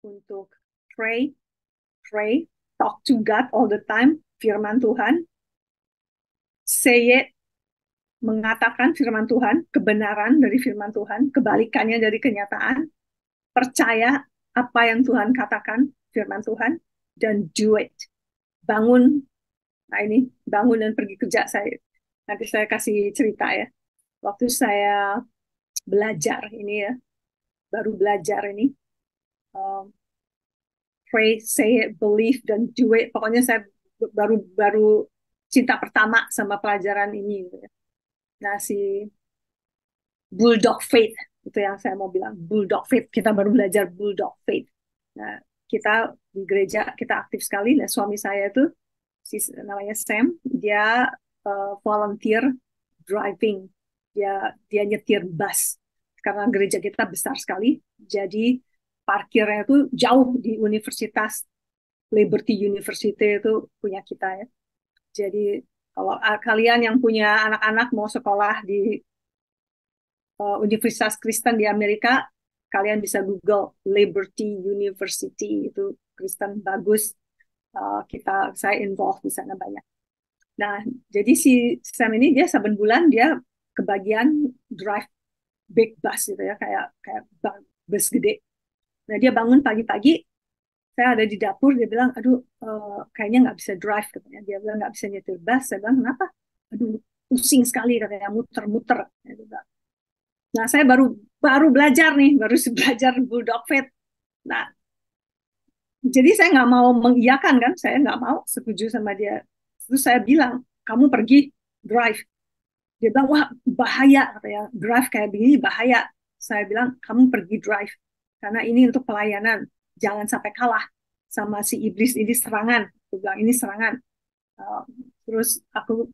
untuk pray, pray, talk to God all the time, firman Tuhan, say it, mengatakan firman Tuhan, kebenaran dari firman Tuhan, kebalikannya dari kenyataan, percaya apa yang Tuhan katakan, firman Tuhan, dan do it. Bangun, nah ini, bangun dan pergi kerja saya. Nanti saya kasih cerita ya. Waktu saya belajar ini ya, baru belajar ini, um, pray, say it, believe, dan do it. Pokoknya saya baru cinta pertama sama pelajaran ini. Gitu ya. Nah, si Bulldog Faith, itu yang saya mau bilang, Bulldog Faith. Kita baru belajar Bulldog Faith. Nah, kita di gereja, kita aktif sekali. Nah, suami saya itu, namanya Sam, dia volunteer driving. Dia nyetir bus. Karena gereja kita besar sekali, jadi parkirnya itu jauh di universitas. Liberty University itu punya kita ya. Jadi kalau kalian yang punya anak-anak mau sekolah di Universitas Kristen di Amerika, kalian bisa Google Liberty University, itu Kristen bagus. Saya involve di sana banyak. Nah, jadi si Sam ini dia saben bulan dia kebagian drive big bus gitu ya, kayak bus gede. Nah, dia bangun pagi-pagi, saya ada di dapur, dia bilang, aduh, kayaknya nggak bisa drive, katanya. Dia bilang nggak bisa nyetir bus. Saya bilang, kenapa? Aduh, pusing sekali, katanya, muter-muter. Nah, saya baru baru belajar nih, baru belajar Bulldog Faith. Nah, jadi saya nggak mau mengiyakan kan, saya nggak mau setuju sama dia. Terus saya bilang, kamu pergi drive. Dia bilang, wah bahaya, katanya, drive kayak begini bahaya. Saya bilang, kamu pergi drive, karena ini untuk pelayanan, jangan sampai kalah sama si iblis ini, serangan. Aku bilang, ini serangan. Uh, terus aku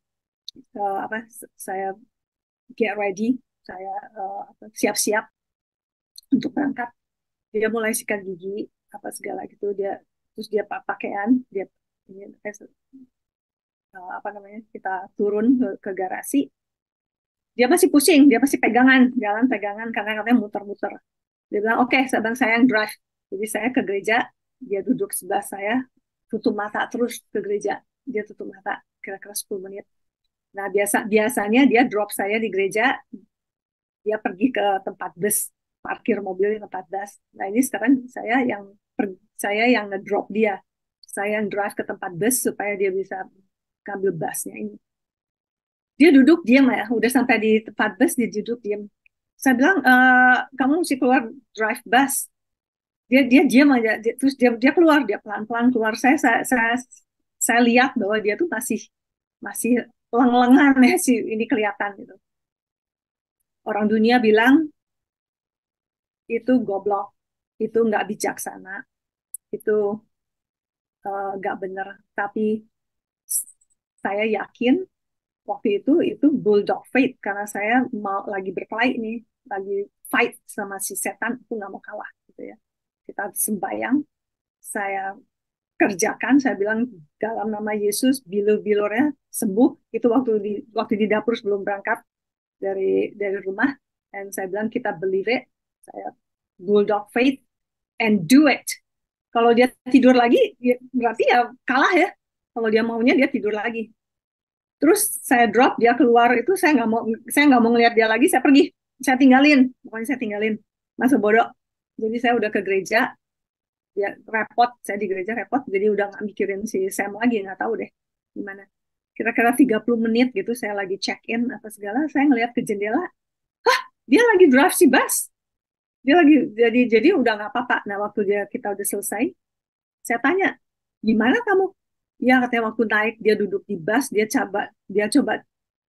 apa? Saya get ready, saya siap-siap untuk berangkat. Dia mulai sikat gigi apa segala gitu. Terus dia pakaian, dia ini apa namanya? Kita turun ke garasi. Dia masih pusing, dia masih pegangan, jalan pegangan karena katanya muter-muter. Dia bilang, oke, sedang saya yang drive. Jadi saya ke gereja, dia duduk sebelah saya, tutup mata terus ke gereja. Dia tutup mata kira-kira 10 menit. Nah, biasanya dia drop saya di gereja, dia pergi ke tempat bus, parkir mobil di tempat bus. Nah, ini sekarang saya yang ngedrop dia. Saya yang drive ke tempat bus supaya dia bisa ambil busnya ini. Dia duduk diam ya, udah sampai di tempat bus dia duduk diam. Saya bilang, kamu mesti keluar drive bus. Dia diam aja, terus dia keluar, dia pelan-pelan keluar. Saya lihat bahwa dia tuh masih leng-lengan ya, sih ini kelihatan gitu. Orang dunia bilang itu goblok, itu nggak bijaksana, itu nggak benar. Tapi saya yakin waktu itu bulldog faith, karena saya mau lagi berkelahi nih, lagi fight sama si setan, aku nggak mau kalah gitu ya. Kita sembahyang, saya kerjakan, saya bilang dalam nama Yesus, bilur-bilurnya sembuh. Itu waktu di dapur sebelum berangkat dari rumah, dan saya bilang kita believe it, saya bulldog faith and do it. Kalau dia tidur lagi, berarti ya kalah ya. Kalau dia maunya dia tidur lagi. Terus saya drop, dia keluar itu, saya nggak mau ngelihat dia lagi, saya pergi, saya tinggalin, pokoknya saya tinggalin, masa bodoh. Jadi saya udah ke gereja, dia repot, saya di gereja repot, jadi udah nggak mikirin si Sam lagi, nggak tahu deh gimana. Kira-kira 30 menit gitu, saya lagi check in apa segala, saya ngelihat ke jendela, dia lagi drive si bus, dia lagi jadi udah nggak apa-apa. Nah, waktu kita udah selesai, saya tanya, gimana kamu? Ya, katanya waktu naik dia duduk di bus, dia coba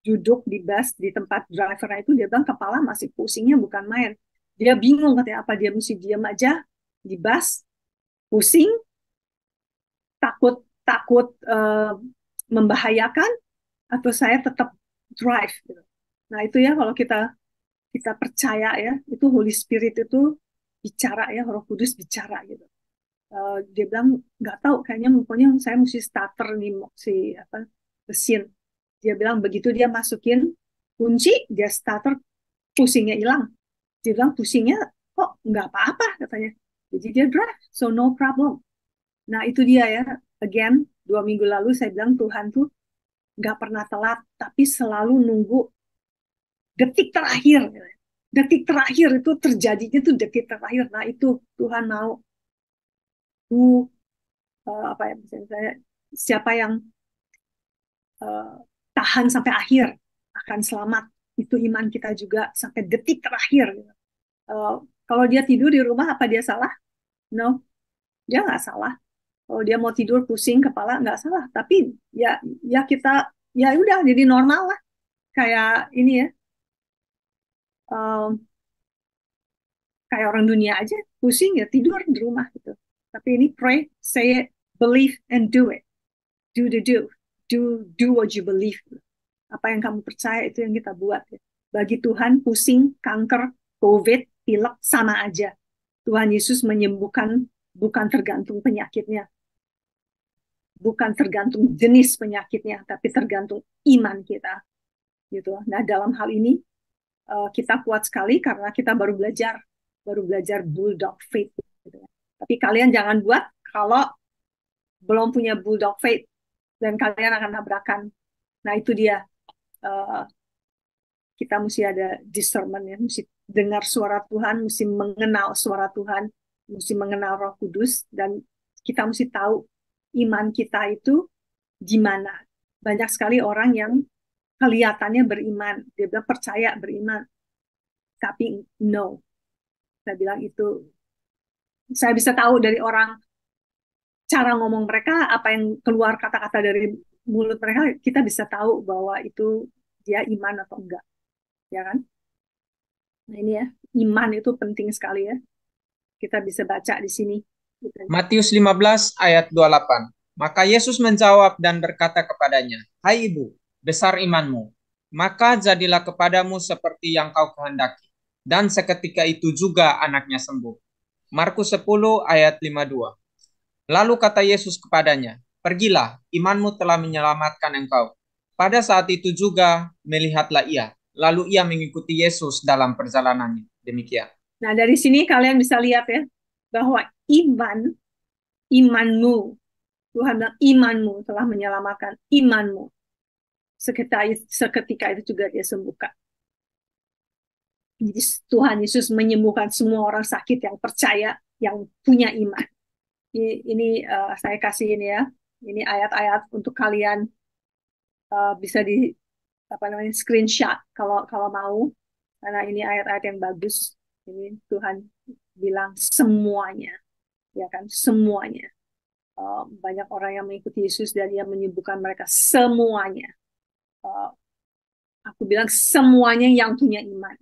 duduk di bus di tempat driver itu, dia bilang kepala masih pusingnya bukan main. Dia bingung, katanya apa dia mesti diam aja di bus, pusing, takut takut membahayakan, atau saya tetap drive gitu. Nah, itu ya, kalau kita kita percaya ya, itu Holy Spirit itu bicara ya, Roh Kudus bicara gitu. Dia bilang nggak tahu, kayaknya pokoknya saya mesti starter nih si apa mesin. Dia bilang begitu dia masukin kunci, dia starter, pusingnya hilang. Dia bilang pusingnya kok nggak apa-apa, katanya. Jadi dia drive, so no problem. Nah itu dia ya, again 2 minggu lalu saya bilang Tuhan tuh nggak pernah telat, tapi selalu nunggu detik terakhir. Detik terakhir itu terjadinya tuh detik terakhir. Nah itu Tuhan mau apa ya misalnya saya, siapa yang uh, tahan sampai akhir akan selamat. Itu iman kita juga sampai detik terakhir. Uh, Kalau dia tidur di rumah apa dia salah? No, dia nggak salah. Kalau dia mau tidur pusing kepala nggak salah. Tapi ya ya kita ya udah jadi normal lah. Kayak ini ya, um, kayak orang dunia aja pusing ya tidur di rumah gitu. Tapi ini pray, say it, believe and do it. Do what you believe. Apa yang kamu percaya itu yang kita buat ya. Bagi Tuhan pusing, kanker, COVID, pilek sama aja. Tuhan Yesus menyembuhkan bukan tergantung penyakitnya, bukan tergantung jenis penyakitnya, tapi tergantung iman kita gitu. Nah, dalam hal ini kita kuat sekali karena kita baru belajar bulldog faith gitu. Tapi kalian jangan buat kalau belum punya bulldog faith dan kalian akan tabrakan. Nah, itu dia. Uh, kita mesti ada discernment ya, mesti dengar suara Tuhan, mesti mengenal suara Tuhan, mesti mengenal Roh Kudus, dan kita mesti tahu iman kita itu di mana. Banyak sekali orang yang kelihatannya beriman, dia bilang percaya beriman, tapi no. Saya bilang itu, saya bisa tahu dari orang cara ngomong mereka, apa yang keluar kata-kata dari mulut mereka, kita bisa tahu bahwa itu dia iman atau enggak, ya kan? Nah ini ya, iman itu penting sekali ya. Kita bisa baca di sini. Matius 15 ayat 28. Maka Yesus menjawab dan berkata kepadanya, "Hai ibu, besar imanmu. Maka jadilah kepadamu seperti yang kau kehendaki." Dan seketika itu juga anaknya sembuh. Markus 10 ayat 52. Lalu kata Yesus kepadanya, "Pergilah, imanmu telah menyelamatkan engkau." Pada saat itu juga melihatlah ia. Lalu ia mengikuti Yesus dalam perjalanannya. Demikian. Nah, dari sini kalian bisa lihat ya, bahwa imanmu, Tuhan bilang imanmu telah menyelamatkan imanmu. Seketika itu juga dia sembuhkan. Jadi Tuhan Yesus menyembuhkan semua orang sakit yang percaya, yang punya iman. Ini saya kasih ini ya, ini ayat-ayat untuk kalian bisa di apa namanya screenshot kalau kalau mau, karena ini ayat-ayat yang bagus. Ini Tuhan bilang semuanya, ya kan, semuanya. Banyak orang yang mengikuti Yesus dan dia menyembuhkan mereka semuanya. Uh, aku bilang semuanya yang punya iman.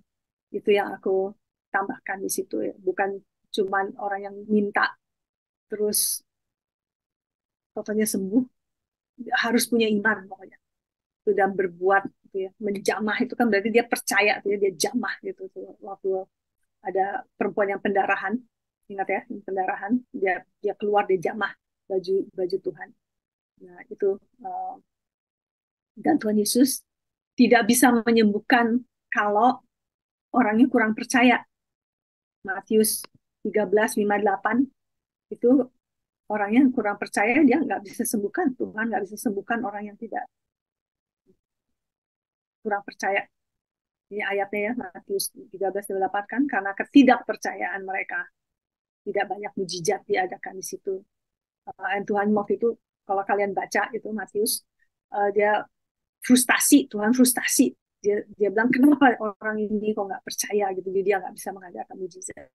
Itu yang aku tambahkan di situ ya. Bukan cuman orang yang minta terus totalnya sembuh, harus punya iman pokoknya. Sudah berbuat gitu ya. Menjamah itu kan berarti dia percaya gitu ya, dia jamah gitu tuh. Waktu ada perempuan yang pendarahan, ingat ya, yang pendarahan, dia dia keluar dia jamah baju baju Tuhan. Nah, itu uh, dan Tuhan Yesus tidak bisa menyembuhkan kalau orangnya kurang percaya. Matius 13:58 itu orangnya yang kurang percaya dia nggak bisa sembuhkan. Tuhan nggak bisa sembuhkan orang yang tidak kurang percaya. Ini ayatnya ya, Matius 13:58 kan, karena ketidakpercayaan mereka tidak banyak mujizat diadakan di situ. Dan Tuhan waktu itu kalau kalian baca itu Matius, dia frustasi, Tuhan frustasi. Dia bilang kenapa orang ini kok nggak percaya gitu, jadi dia nggak bisa mengadakan mujizat.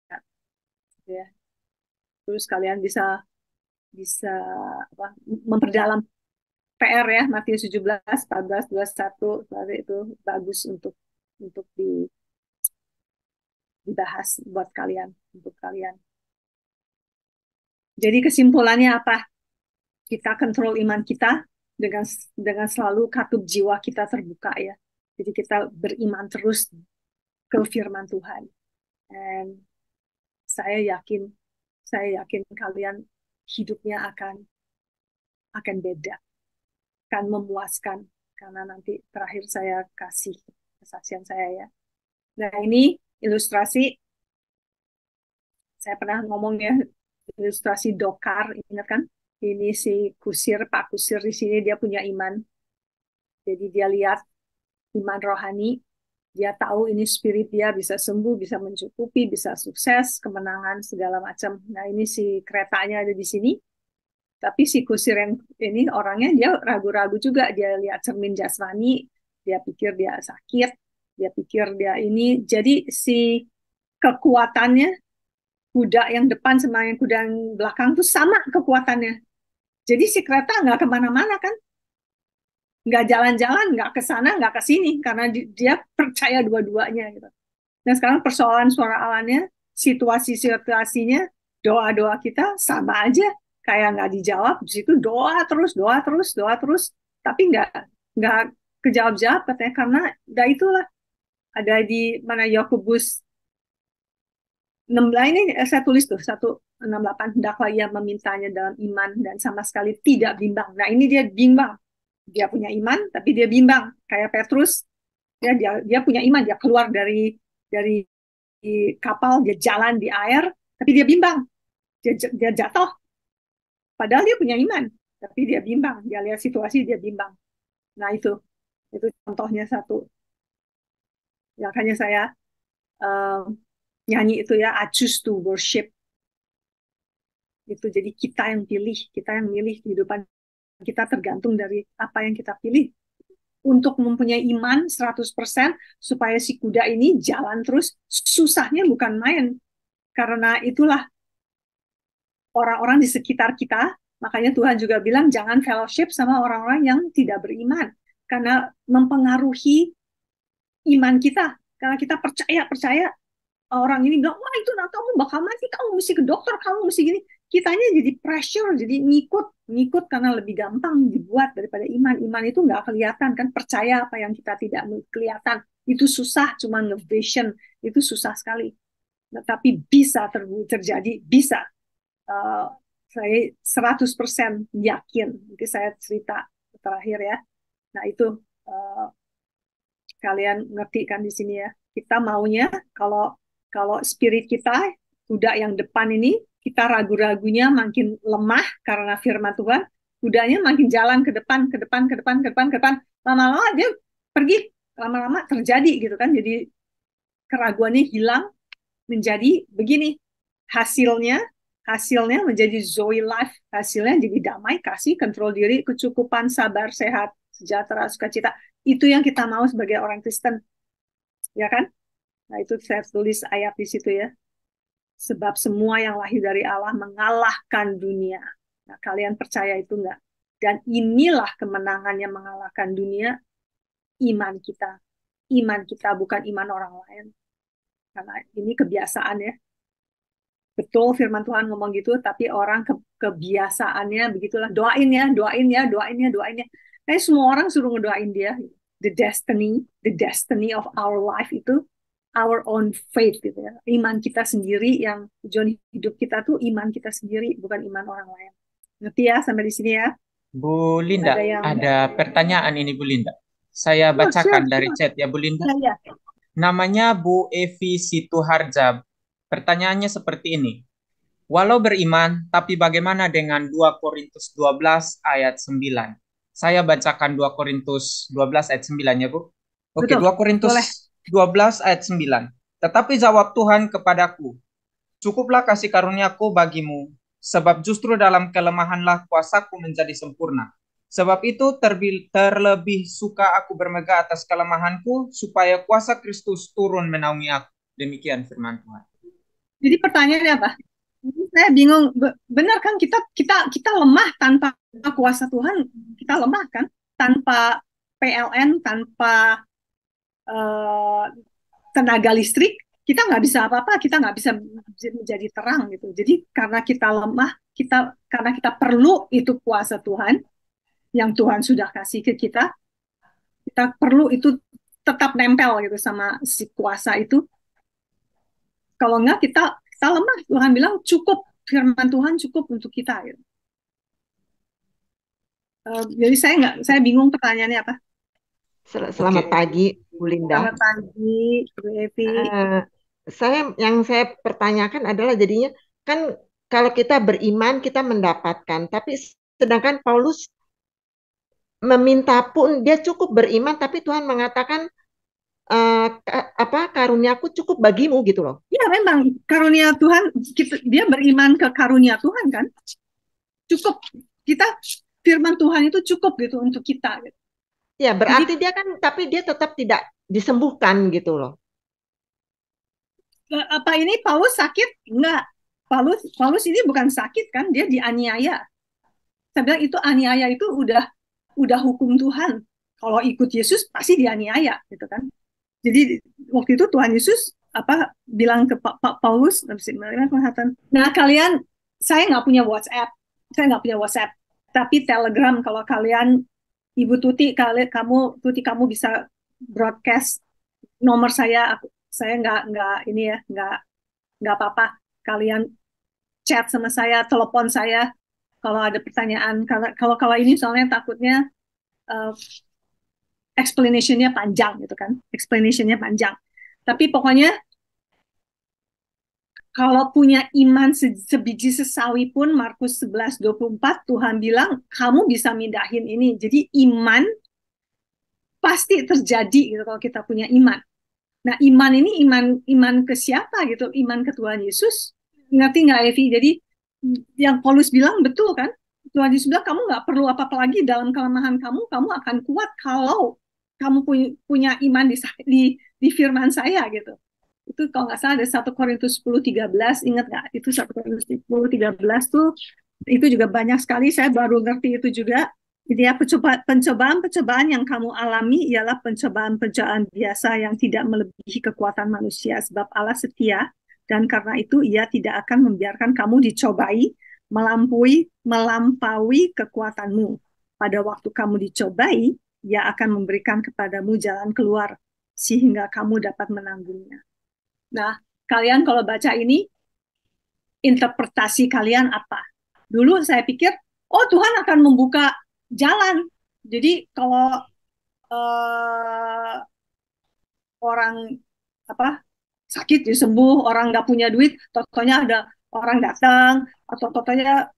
Ya. Terus kalian bisa bisa apa, memperdalam PR ya, Matius 17, 14, 21, itu bagus untuk dibahas buat kalian, untuk kalian. Jadi kesimpulannya apa? Kita kontrol iman kita dengan selalu katup jiwa kita terbuka ya. Jadi kita beriman terus ke firman Tuhan. Dan saya yakin kalian hidupnya akan beda, akan memuaskan, karena nanti terakhir saya kasih kesaksian saya ya. Nah ini ilustrasi Saya pernah ngomong ya, ilustrasi Dokar, ingat kan? Ini si kusir, Pak Kusir di sini dia punya iman. Jadi dia lihat iman rohani, dia tahu ini spirit dia bisa sembuh, bisa mencukupi, bisa sukses, kemenangan segala macam. Nah ini si keretanya ada di sini, tapi si kusir yang ini orangnya dia ragu-ragu juga, dia lihat cermin jasmani, dia pikir dia sakit, dia pikir dia ini, jadi si kekuatannya kuda yang depan sama yang kuda yang belakang tuh sama kekuatannya. Jadi si kereta nggak kemana-mana kan, nggak jalan-jalan, nggak ke sana, nggak ke sini, karena dia percaya dua-duanya gitu. Nah sekarang persoalan suara Allahnya, situasi-situasinya, doa-doa kita sama aja, kayak nggak dijawab, di situ doa terus, doa terus, doa terus, tapi nggak kejawab-jawab katanya, karena dah itulah ada di mana Yakobus 16 ini saya tulis tuh 1:68, hendaklah ia memintanya dalam iman dan sama sekali tidak bimbang. Nah ini dia bimbang, dia punya iman tapi dia bimbang kayak Petrus, dia punya iman, dia keluar dari kapal, dia jalan di air tapi dia bimbang, dia jatuh padahal dia punya iman tapi dia bimbang, dia lihat situasi dia bimbang. Nah itu contohnya satu yang hanya saya uh, nyanyi itu ya, I choose to worship. Itu jadi kita yang pilih, kita yang milih kehidupan kita, tergantung dari apa yang kita pilih. Untuk mempunyai iman 100% supaya si kuda ini jalan terus, susahnya bukan main. Karena itulah orang-orang di sekitar kita, makanya Tuhan juga bilang jangan fellowship sama orang-orang yang tidak beriman. Karena mempengaruhi iman kita. Karena kita percaya orang ini bilang, wah itu nah, kamu bakal mati, kamu mesti ke dokter, kamu mesti gini. Kitanya jadi pressure, jadi ngikut karena lebih gampang dibuat daripada iman. Iman itu nggak kelihatan kan, percaya apa yang kita tidak kelihatan. Itu susah, cuma nge-vision, itu susah sekali. Nah, tapi bisa terjadi, bisa. Uh, saya 100% yakin. Nanti saya cerita terakhir ya. Nah itu uh, kalian ngerti kan di sini ya. Kita maunya kalau kalau spirit kita kuda yang depan ini kita ragu-ragunya makin lemah karena firman Tuhan, kudanya makin jalan ke depan, ke depan, ke depan, ke depan, ke depan. Lama-lama dia pergi, lama-lama terjadi gitu kan. Jadi keraguannya hilang, menjadi begini hasilnya, hasilnya menjadi Zoe life, hasilnya jadi damai, kasih, kontrol diri, kecukupan, sabar, sehat, sejahtera, sukacita. Itu yang kita mau sebagai orang Kristen, ya kan? Nah itu saya tulis ayat di situ ya. Sebab semua yang lahir dari Allah mengalahkan dunia. Nah, kalian percaya itu enggak? Dan inilah kemenangannya mengalahkan dunia, iman kita. Iman kita bukan iman orang lain. Karena ini kebiasaan ya. Betul firman Tuhan ngomong gitu, tapi orang kebiasaannya begitulah. Doain ya, doain ya, doain ya, doain ya. Nah, semua orang suruh ngedoain dia. The destiny of our life itu our own faith gitu ya. Iman kita sendiri, yang tujuan hidup kita tuh iman kita sendiri, bukan iman orang lain. Ngerti ya sampai di sini ya? Bu Linda, Ada yang ada pertanyaan ini Bu Linda. Saya oh, sure, bacakan dari sure. chat ya Bu Linda. Ya, ya. Namanya Bu Evi Situharja. Pertanyaannya seperti ini. Walau beriman, tapi bagaimana dengan 2 Korintus 12 ayat 9? Saya bacakan 2 Korintus 12 ayat 9 ya Bu. Oke, Betul. 2 Boleh. Korintus 12 ayat 9. Tetapi jawab Tuhan kepadaku, cukuplah kasih karuniaku bagimu, sebab justru dalam kelemahanlah kuasaku menjadi sempurna. Sebab itu terlebih suka aku bermegah atas kelemahanku, supaya kuasa Kristus turun menaungi aku. Demikian firman Tuhan. Jadi pertanyaannya apa? Saya bingung. Benar kan kita lemah tanpa kuasa Tuhan, kita lemah kan? Tanpa PLN, tanpa uh, tenaga listrik, kita nggak bisa apa-apa, kita nggak bisa menjadi terang gitu. Jadi karena kita lemah, karena kita perlu itu kuasa Tuhan yang Tuhan sudah kasih ke kita perlu itu tetap nempel gitu sama si kuasa itu. Kalau nggak kita lemah. Tuhan bilang cukup, firman Tuhan cukup untuk kita. Gitu. Jadi saya bingung pertanyaannya apa. Selamat pagi, Bu Linda. Selamat pagi, Bu Evi. yang saya pertanyakan adalah jadinya kan kalau kita beriman kita mendapatkan, tapi sedangkan Paulus meminta pun dia cukup beriman, tapi Tuhan mengatakan karuniaku cukup bagimu gitu loh. Ya memang karunia Tuhan, dia beriman ke karunia Tuhan kan, cukup kita, firman Tuhan itu cukup gitu untuk kita gitu. Ya berarti Jadi dia kan, tapi dia tetap tidak disembuhkan gitu loh. apa ini Paulus sakit? Enggak. Paulus ini bukan sakit kan, dia dianiaya. Saya bilang itu aniaya itu udah hukum Tuhan. Kalau ikut Yesus pasti dianiaya gitu kan. Jadi waktu itu Tuhan Yesus apa bilang ke Pak Paulus, nah kalian, saya nggak punya WhatsApp, tapi Telegram. Kalau kalian Ibu Tuti, kamu bisa broadcast nomor saya nggak ini ya, nggak apa-apa. Kalian chat sama saya, telepon saya kalau ada pertanyaan. Kalau ini soalnya takutnya uh, explanationnya panjang. Tapi pokoknya kalau punya iman sebiji sesawi pun, Markus 11:24, Tuhan bilang kamu bisa mindahin ini. Jadi iman pasti terjadi gitu kalau kita punya iman. Nah, iman ini iman ke siapa gitu? Iman ke Tuhan Yesus. Ngerti nggak, Evi? Jadi yang Paulus bilang betul kan? Tuhan Yesus bilang kamu nggak perlu apa-apa lagi dalam kelemahan kamu akan kuat kalau kamu punya iman di firman saya gitu. Itu kalau nggak salah ada 1 Korintus 10:13, ingat nggak? Itu 1 Korintus 10:13 tuh, itu juga banyak sekali, saya baru ngerti itu juga. Jadi ya, pencobaan-pencobaan yang kamu alami ialah pencobaan-pencobaan biasa yang tidak melebihi kekuatan manusia, sebab Allah setia dan karena itu ia tidak akan membiarkan kamu dicobai melampaui kekuatanmu. Pada waktu kamu dicobai, ia akan memberikan kepadamu jalan keluar sehingga kamu dapat menanggungnya. Nah, kalian kalau baca ini, interpretasi kalian apa? Dulu saya pikir, oh Tuhan akan membuka jalan. Jadi kalau uh, orang apa sakit disembuh, orang nggak punya duit, totonya ada orang datang, atau totonya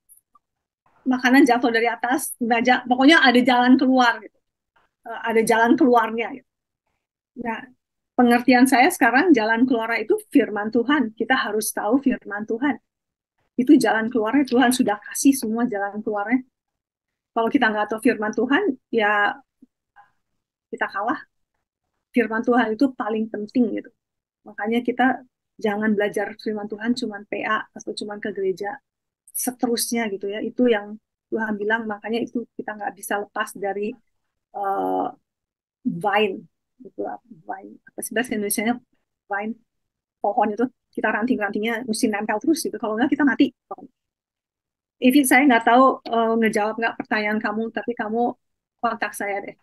makanan jatuh dari atas, pokoknya ada jalan keluar, gitu. Ada jalan keluarnya. Gitu. Nah, pengertian saya sekarang jalan keluar itu firman Tuhan. Kita harus tahu firman Tuhan. Itu jalan keluarnya, Tuhan sudah kasih semua jalan keluarnya. Kalau kita nggak tahu firman Tuhan, ya kita kalah. Firman Tuhan itu paling penting gitu. Makanya kita jangan belajar firman Tuhan cuma PA atau cuma ke gereja. Seterusnya gitu ya. Itu yang Tuhan bilang, makanya itu kita nggak bisa lepas dari uh, vine. Itu vine. Apa sih bahasa Indonesia-nya? Vine, pohon itu. Kita ranting-rantingnya mesti nempel terus gitu. Kalau nggak kita mati. Ivi, saya nggak tahu ngejawab nggak pertanyaan kamu, tapi kamu kontak saya deh.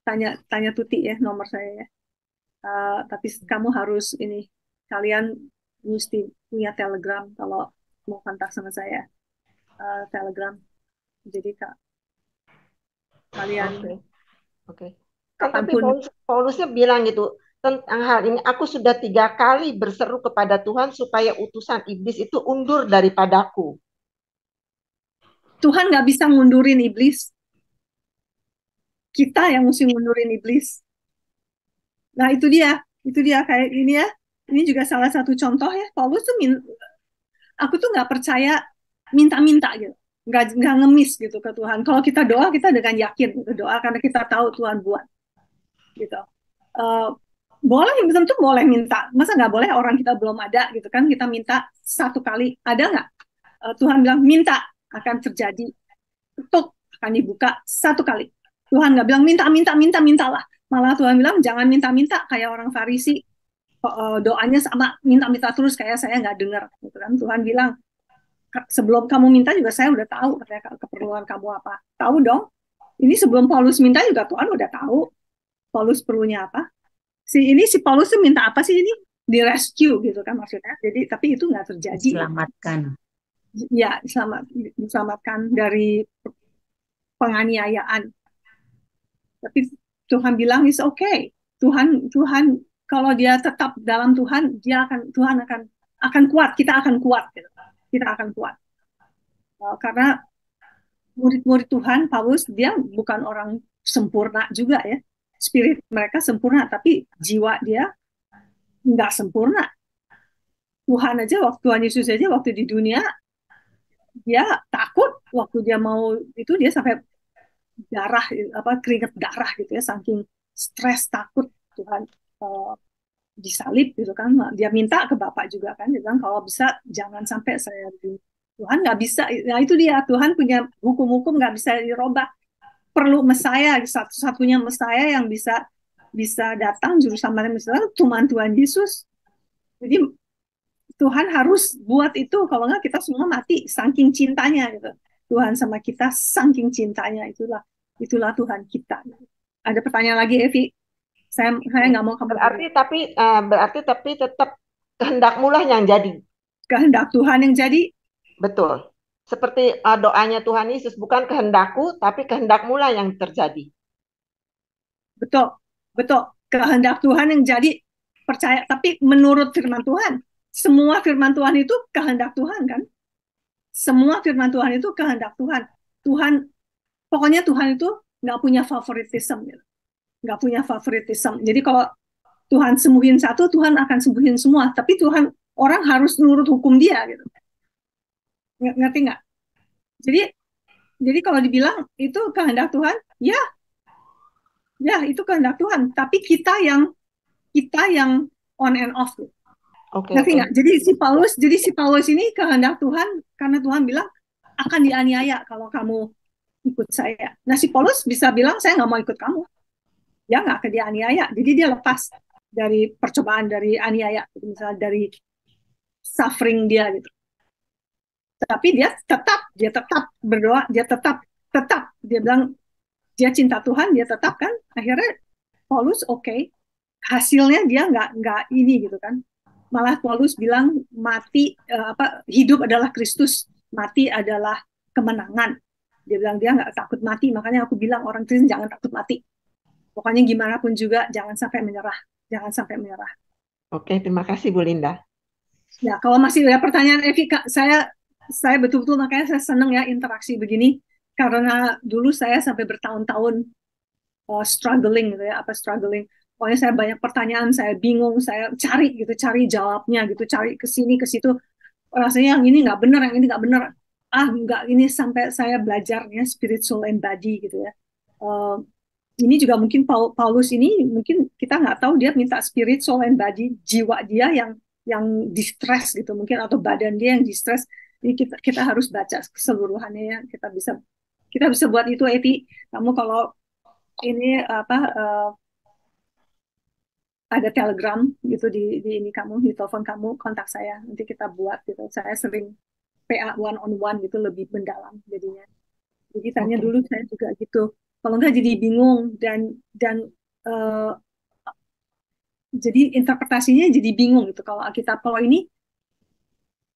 Tanya tanya Tuti ya, nomor saya ya. Tapi kamu harus ini, kalian mesti punya Telegram kalau mau kontak sama saya. Telegram. Jadi kak, kalian Oke, oke. Kan tapi kapanpun. Paulusnya bilang gitu tentang hal ini. Aku sudah 3 kali berseru kepada Tuhan supaya utusan iblis itu undur daripadaku. Tuhan nggak bisa ngundurin iblis. Kita yang mesti ngundurin iblis. Nah itu dia kayak ini ya. Ini juga salah satu contoh ya. Paulus tuh aku tuh nggak percaya minta-minta gitu, nggak ngemis gitu ke Tuhan. Kalau kita doa, kita dengan yakin gitu, doa karena kita tahu Tuhan buat gitu. uh, Boleh, tentu boleh minta, masa nggak boleh, orang kita belum ada gitu kan, kita minta 1 kali, ada nggak? Tuhan bilang minta akan terjadi, ketuk akan dibuka 1 kali. Tuhan nggak bilang mintalah, malah Tuhan bilang jangan minta-minta kayak orang Farisi, doanya sama minta-minta terus kayak saya nggak dengar gitu kan. Tuhan bilang sebelum kamu minta juga saya udah tahu katanya keperluan kamu apa. Tahu dong. Ini sebelum Paulus minta juga Tuhan udah tahu Paulus perlunya apa. Si Paulus tuh minta apa sih ini? Di rescue gitu kan maksudnya. Jadi tapi itu nggak terjadi. Diselamatkan. Ya, diselamatkan dari penganiayaan. Tapi Tuhan bilang is okay. Tuhan kalau dia tetap dalam Tuhan, Tuhan akan kuat, kita akan kuat, gitu. Kita akan kuat. Karena murid-murid Tuhan, Paulus, dia bukan orang sempurna juga ya. Spirit mereka sempurna, tapi jiwa dia nggak sempurna. Tuhan Yesus aja waktu di dunia, dia takut waktu dia mau itu, dia sampai darah, keringat darah gitu ya, saking stres takut Tuhan disalib gitu kan. Dia minta ke Bapak juga kan, dia bilang kalau bisa jangan sampai saya di Tuhan nggak bisa. Nah itu dia, Tuhan punya hukum-hukum nggak bisa dirubah. Perlu Mesaya, satu-satunya Mesaya yang bisa bisa datang juru selamat misalnya cuma Tuhan Yesus. Jadi Tuhan harus buat itu, kalau nggak kita semua mati saking cintanya gitu. Tuhan sama kita saking cintanya, itulah Tuhan kita. Ada pertanyaan lagi Evi? Saya nggak mau kamu berarti tapi tetap kehendakmu lah yang jadi. Kehendak Tuhan yang jadi. Betul. Seperti doanya Tuhan Yesus, bukan kehendakku tapi kehendakmu lah yang terjadi. Betul, betul. Kehendak Tuhan yang jadi, percaya. Tapi menurut firman Tuhan, semua firman Tuhan itu kehendak Tuhan kan? Semua firman Tuhan itu kehendak Tuhan. Pokoknya Tuhan itu nggak punya favoritism, gitu. Nggak punya favoritism. Jadi kalau Tuhan sembuhin satu, Tuhan akan sembuhin semua. Tapi orang harus nurut hukum dia, gitu. Ngerti nggak? Jadi kalau dibilang itu kehendak Tuhan, ya itu kehendak Tuhan. Tapi kita yang on and off, gitu. Ngerti nggak? Jadi si Paulus ini kehendak Tuhan, karena Tuhan bilang akan dianiaya kalau kamu ikut saya. Nah si Paulus bisa bilang saya nggak mau ikut kamu, dia nggak akan dianiaya. Jadi dia lepas dari percobaan, dari aniaya, gitu, misalnya dari suffering dia gitu. Tapi dia tetap berdoa, dia tetap dia bilang dia cinta Tuhan, dia tetap kan. Akhirnya Paulus oke. Hasilnya dia nggak ini gitu kan. Malah Paulus bilang hidup adalah Kristus, mati adalah kemenangan. Dia bilang dia nggak takut mati, makanya aku bilang orang Kristen jangan takut mati. Pokoknya gimana pun juga jangan sampai menyerah, jangan sampai menyerah. Oke, terima kasih Bu Linda. Ya, kalau masih ada pertanyaan Evi, saya betul-betul makanya saya senang ya interaksi begini, karena dulu saya sampai bertahun-tahun struggling gitu ya, struggling. Pokoknya saya banyak pertanyaan, saya bingung, saya cari jawabnya gitu, cari ke sini ke situ. Rasanya yang ini nggak benar, yang ini nggak benar. Nggak, ini sampai saya belajarnya spirit, soul, and body gitu ya. Ini juga mungkin Paulus ini mungkin kita nggak tahu dia minta spirit, soul, and body, jiwa dia yang distress gitu mungkin, atau badan dia yang distress. Jadi kita harus baca keseluruhannya ya. Kita bisa buat itu Evi. Kamu kalau ini ada Telegram gitu di ini kamu, di telepon kamu kontak saya, nanti kita buat gitu. Saya sering PA one on one gitu, lebih mendalam jadinya. Jadi tanya dulu, saya juga gitu. Kalau enggak jadi bingung dan jadi interpretasinya jadi bingung gitu. Kalau ini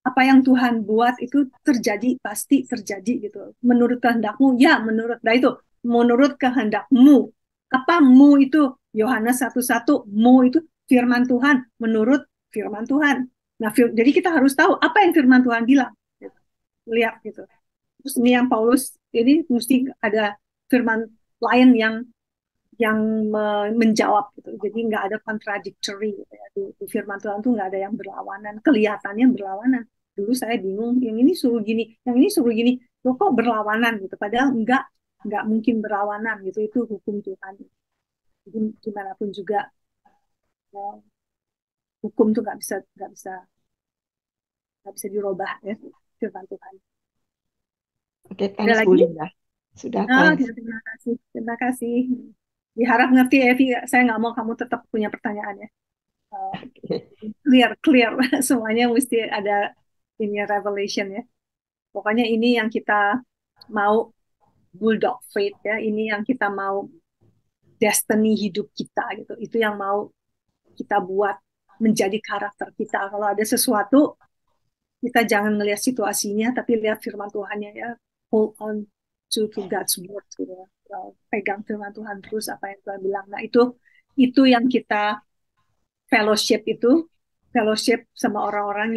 apa yang Tuhan buat itu terjadi, pasti terjadi gitu. Menurut kehendakmu, ya menurut kehendakmu. Apa mu itu? Yohanes 1:1, mu itu firman Tuhan, menurut firman Tuhan. Nah, jadi kita harus tahu apa yang firman Tuhan bilang. Gitu. Lihat gitu. Terus ini yang Paulus, ini mesti ada firman lain yang menjawab gitu. Jadi nggak ada contradictory gitu ya. Di firman Tuhan tuh nggak ada yang berlawanan, kelihatannya berlawanan. Dulu saya bingung, yang ini suruh gini, yang ini suruh gini, loh kok berlawanan gitu. Padahal nggak mungkin berlawanan gitu. Itu hukum Tuhan. Jadi gimana pun juga hukum tuh nggak bisa dirubah ya, firman Tuhan. Oke, thanks Bu Linda. Sudah, terima kasih. Diharap ngerti Evi, saya nggak mau kamu tetap punya pertanyaan ya. Clear semuanya mesti ada ini revelation ya. Pokoknya ini yang kita mau, bulldog faith ya, ini yang kita mau, destiny hidup kita gitu. Itu yang mau kita buat menjadi karakter kita. Kalau ada sesuatu, kita jangan ngelihat situasinya, tapi lihat firman Tuhannya ya. Hold on to God's word gitu ya. Pegang firman Tuhan terus, apa yang Tuhan bilang. Nah itu yang kita fellowship sama orang-orang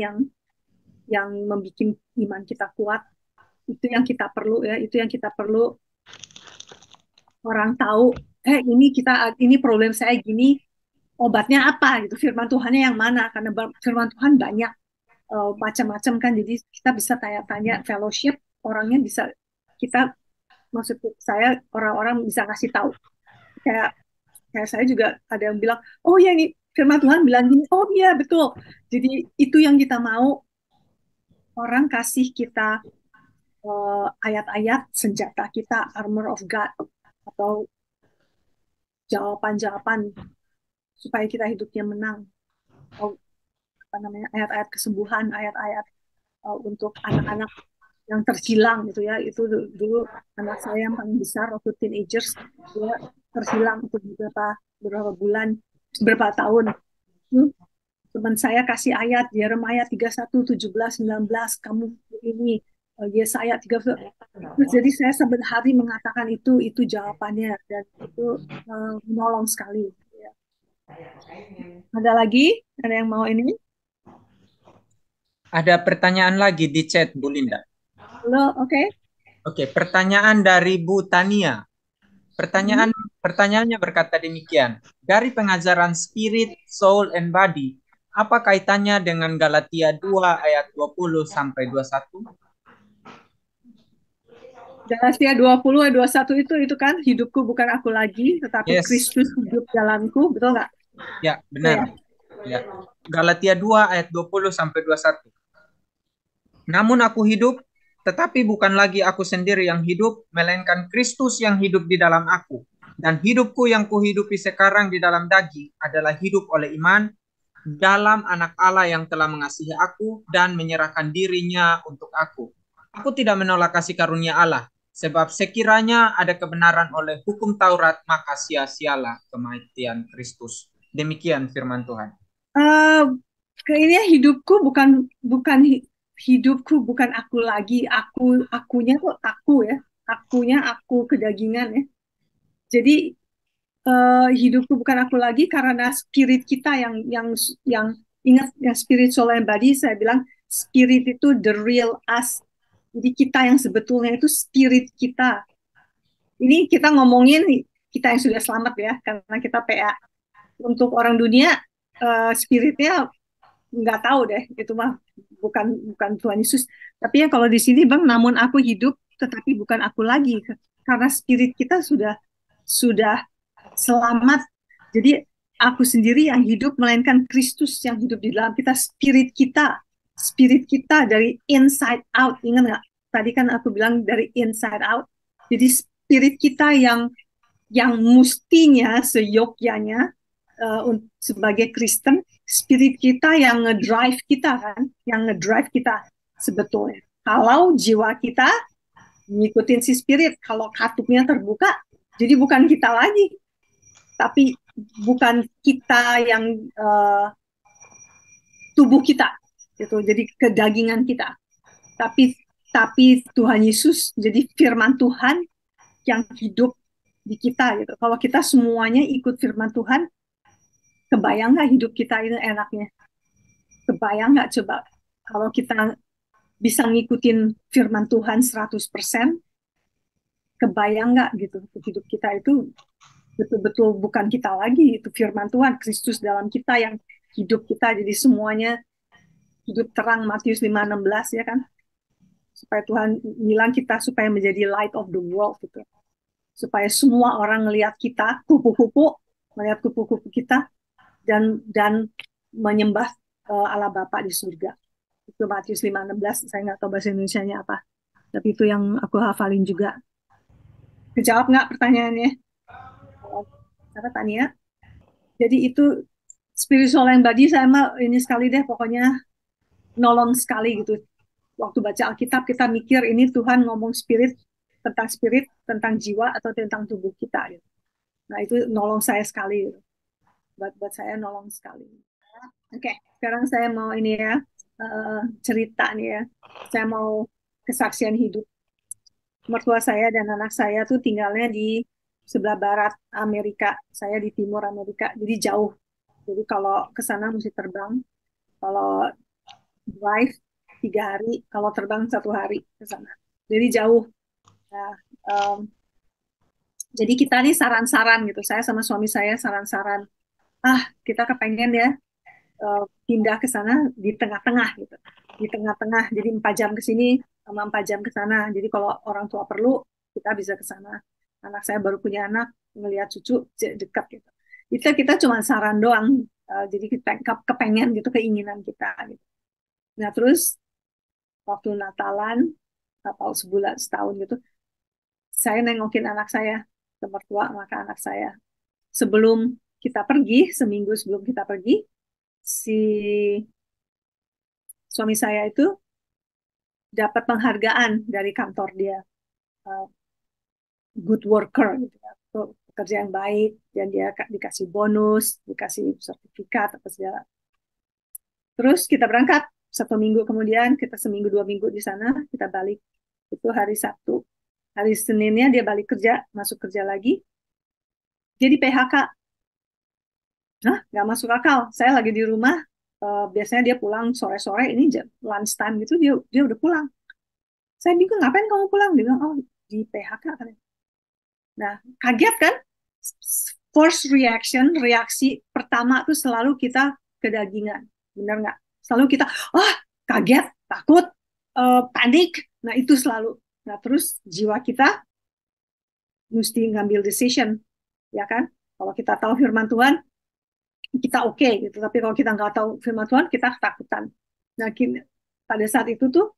yang membuat iman kita kuat. Itu yang kita perlu ya, itu yang kita perlu orang tahu. Ini problem saya gini, obatnya apa gitu, firman Tuhannya yang mana, karena firman Tuhan banyak macam-macam kan, jadi kita bisa tanya-tanya fellowship, orangnya bisa kita, maksud saya orang-orang bisa kasih tahu, kayak kayak saya juga ada yang bilang, oh ya ini firman Tuhan bilang gini, oh iya betul, jadi itu yang kita mau, orang kasih kita ayat-ayat senjata kita, armor of God, atau jawaban-jawaban supaya kita hidupnya menang, atau apa namanya, ayat-ayat kesembuhan, ayat-ayat untuk anak-anak yang terhilang gitu ya. Itu dulu anak saya yang paling besar waktu teenagers, dia terhilang untuk beberapa bulan, beberapa tahun. Teman saya kasih ayat Yeremia 31, 17, 19, kamu ini Yesaya 30. Jadi saya sampai hari mengatakan itu jawabannya, dan itu menolong sekali. Ada lagi? Ada yang mau ini? Ada pertanyaan lagi di chat, Bu Linda. Halo, oke. Oke, pertanyaan dari Bu Tania. Pertanyaannya berkata demikian. Dari pengajaran spirit, soul, and body, apa kaitannya dengan Galatia 2 ayat 20 sampai 21? Galatia 20 ayat 21 itu kan, hidupku bukan aku lagi, tetapi Yes. Kristus hidup dalamku, betul nggak? Ya, benar. Ya. Galatia 2 ayat 20 sampai 21. Namun aku hidup, tetapi bukan lagi aku sendiri yang hidup, melainkan Kristus yang hidup di dalam aku. Dan hidupku yang kuhidupi sekarang di dalam daging adalah hidup oleh iman dalam anak Allah yang telah mengasihi aku dan menyerahkan dirinya untuk aku. Aku tidak menolak kasih karunia Allah, sebab sekiranya ada kebenaran oleh hukum Taurat, maka sia-sialah kematian Kristus. Demikian firman Tuhan. Kayaknya hidupku bukan aku lagi, akunya tuh aku ya, akunya aku kedagingan ya. Jadi hidupku bukan aku lagi, karena spirit kita yang ingat, yang spiritual and body, saya bilang spirit itu the real us. Jadi kita yang sebetulnya itu spirit kita. Ini kita ngomongin kita yang sudah selamat ya, karena kita PA. Untuk orang dunia spiritnya nggak tahu deh, itu mah bukan Tuhan Yesus. Tapi ya kalau di sini Bang, namun aku hidup tetapi bukan aku lagi, karena spirit kita sudah selamat. Jadi aku sendiri yang hidup, melainkan Kristus yang hidup di dalam kita. Spirit kita dari inside out, ingat nggak? Tadi kan aku bilang dari inside out. Jadi spirit kita yang mestinya seyogyanya sebagai Kristen, spirit kita yang ngedrive kita kan, yang ngedrive kita sebetulnya. Kalau jiwa kita ngikutin si spirit, kalau katupnya terbuka, jadi bukan kita lagi, tapi bukan kita yang tubuh kita, gitu. Jadi kedagingan kita. Tapi Tuhan Yesus, jadi firman Tuhan yang hidup di kita, gitu. Kalau kita semuanya ikut firman Tuhan, kebayang nggak hidup kita ini enaknya? Kebayang nggak coba kalau kita bisa ngikutin firman Tuhan 100%, kebayang nggak gitu hidup kita itu betul-betul bukan kita lagi, itu firman Tuhan, Kristus dalam kita yang hidup kita, jadi semuanya hidup terang, Matius 5:16 ya kan, supaya Tuhan bilang kita supaya menjadi light of the world gitu, supaya semua orang ngelihat kita, melihat kupu-kupu kita, dan menyembah Allah Bapa di surga. Itu Matius 5:16, saya nggak tahu bahasa Indonesianya apa, tapi itu yang aku hafalin juga. Kejawab nggak pertanyaannya? Apa Tania? Jadi itu spiritual and body, saya mah ini sekali deh, pokoknya nolong sekali gitu. Waktu baca Alkitab kita mikir ini Tuhan ngomong spirit, tentang jiwa atau tentang tubuh kita gitu. Nah itu nolong saya sekali gitu. Buat saya nolong sekali. Oke, sekarang saya mau ini ya, cerita nih ya. Saya mau kesaksian hidup. Mertua saya dan anak saya tuh tinggalnya di sebelah barat Amerika, saya di timur Amerika, jadi jauh Jadi kalau ke sana mesti terbang, kalau drive 3 hari, kalau terbang 1 hari ke sana. Jadi jauh. Nah, em, jadi kita nih saran-saran gitu. Saya sama suami saya saran-saran. Kita kepengen ya pindah ke sana di tengah-tengah gitu. Di tengah-tengah. Jadi 4 jam ke sini sama 4 jam ke sana. Jadi kalau orang tua perlu, kita bisa ke sana. Anak saya baru punya anak, ngelihat cucu dekat gitu. Itu kita cuma saran doang. Jadi kita kepengen gitu, keinginan kita gitu. Nah terus waktu Natalan atau sebulan setahun gitu, saya nengokin anak saya ke mertua, maka anak saya sebelum kita pergi, seminggu sebelum kita pergi, si suami saya itu dapat penghargaan dari kantor dia, uh, good worker gitu ya, pekerja yang baik, dan dia dikasih bonus, dikasih sertifikat apa segala. Terus kita berangkat 1 minggu kemudian, kita seminggu 2 minggu di sana, kita balik. Itu hari Sabtu. Hari Seninnya dia balik kerja, masuk kerja lagi. Jadi PHK. Nah, nggak masuk akal. Saya lagi di rumah, biasanya dia pulang sore-sore, ini lunch time gitu, dia udah pulang. Saya bingung, ngapain kamu pulang? Dia bilang, oh di PHK kan. Nah, kaget kan? First reaction, reaksi pertama tuh selalu kita kedagingan. Benar nggak? Selalu kita, kaget, takut, panik. Nah, itu selalu. Nah, terus jiwa kita mesti ngambil decision, ya kan? Kalau kita tahu firman Tuhan, kita oke gitu. Tapi kalau kita nggak tahu firman Tuhan, kita ketakutan. Nah, pada saat itu tuh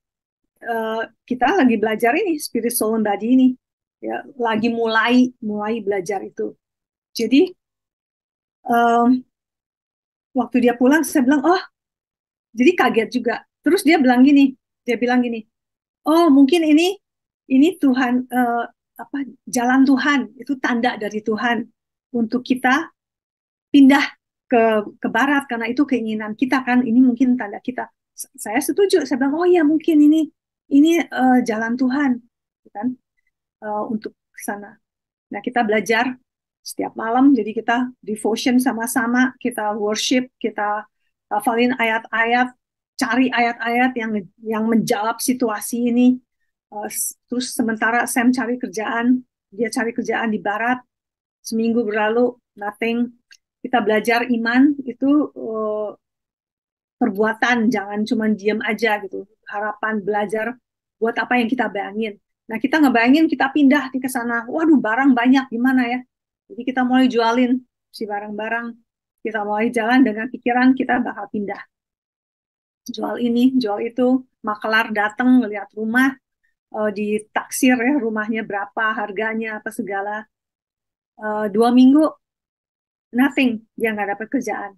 kita lagi belajar ini spirit soul and body ini, ya, lagi mulai belajar itu. Jadi waktu dia pulang, saya bilang, oh, jadi kaget juga. Terus dia bilang gini, oh mungkin ini Tuhan, apa, jalan Tuhan, itu tanda dari Tuhan untuk kita pindah ke barat karena itu keinginan kita kan, ini mungkin tanda kita. Saya setuju, saya bilang, oh ya mungkin ini jalan Tuhan, kan, untuk ke sana. Nah kita belajar setiap malam, jadi kita devotion sama-sama, kita worship, kita hafalin ayat-ayat, cari ayat-ayat yang menjawab situasi ini. Terus sementara Sam cari kerjaan, dia cari kerjaan di barat. Seminggu berlalu, nothing. Kita belajar iman itu perbuatan, jangan cuma diam aja gitu. Harapan belajar buat apa yang kita bayangin. Nah, kita ngebayangin kita pindah ke sana. Waduh, barang banyak gimana ya? Jadi kita mulai jualin si barang-barang. Kita mulai jalan dengan pikiran kita bakal pindah. Jual ini, jual itu. Makelar datang melihat rumah, ditaksir ya rumahnya berapa, harganya apa segala. 2 minggu, nothing. Dia nggak dapat kerjaan.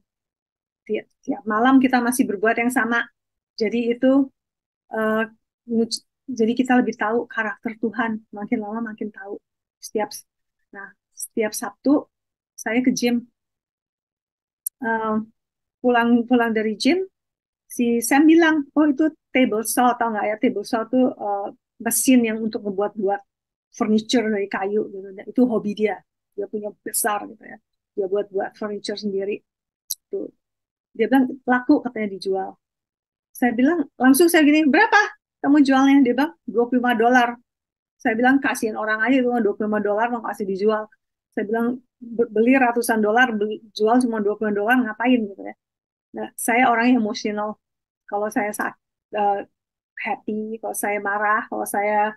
Tiap malam kita masih berbuat yang sama. Jadi itu uh, jadi kita lebih tahu karakter Tuhan, makin lama makin tahu. Setiap nah setiap Sabtu saya ke gym, pulang dari gym, si Sam bilang, oh itu table saw, tau nggak ya, table saw itu mesin yang untuk membuat furniture dari kayu gitu. Dan itu hobi dia punya besar gitu ya, dia buat furniture sendiri tuh. Dia bilang laku, katanya dijual. Saya bilang, langsung saya gini, berapa kamu jualnya? Dia bilang $25. Saya bilang, kasihin orang aja itu $25 mau kasih dijual. Saya bilang, beli ratusan dolar, jual cuma $25, ngapain gitu ya. Nah, saya orangnya emosional. Kalau saya happy, kalau saya marah, kalau saya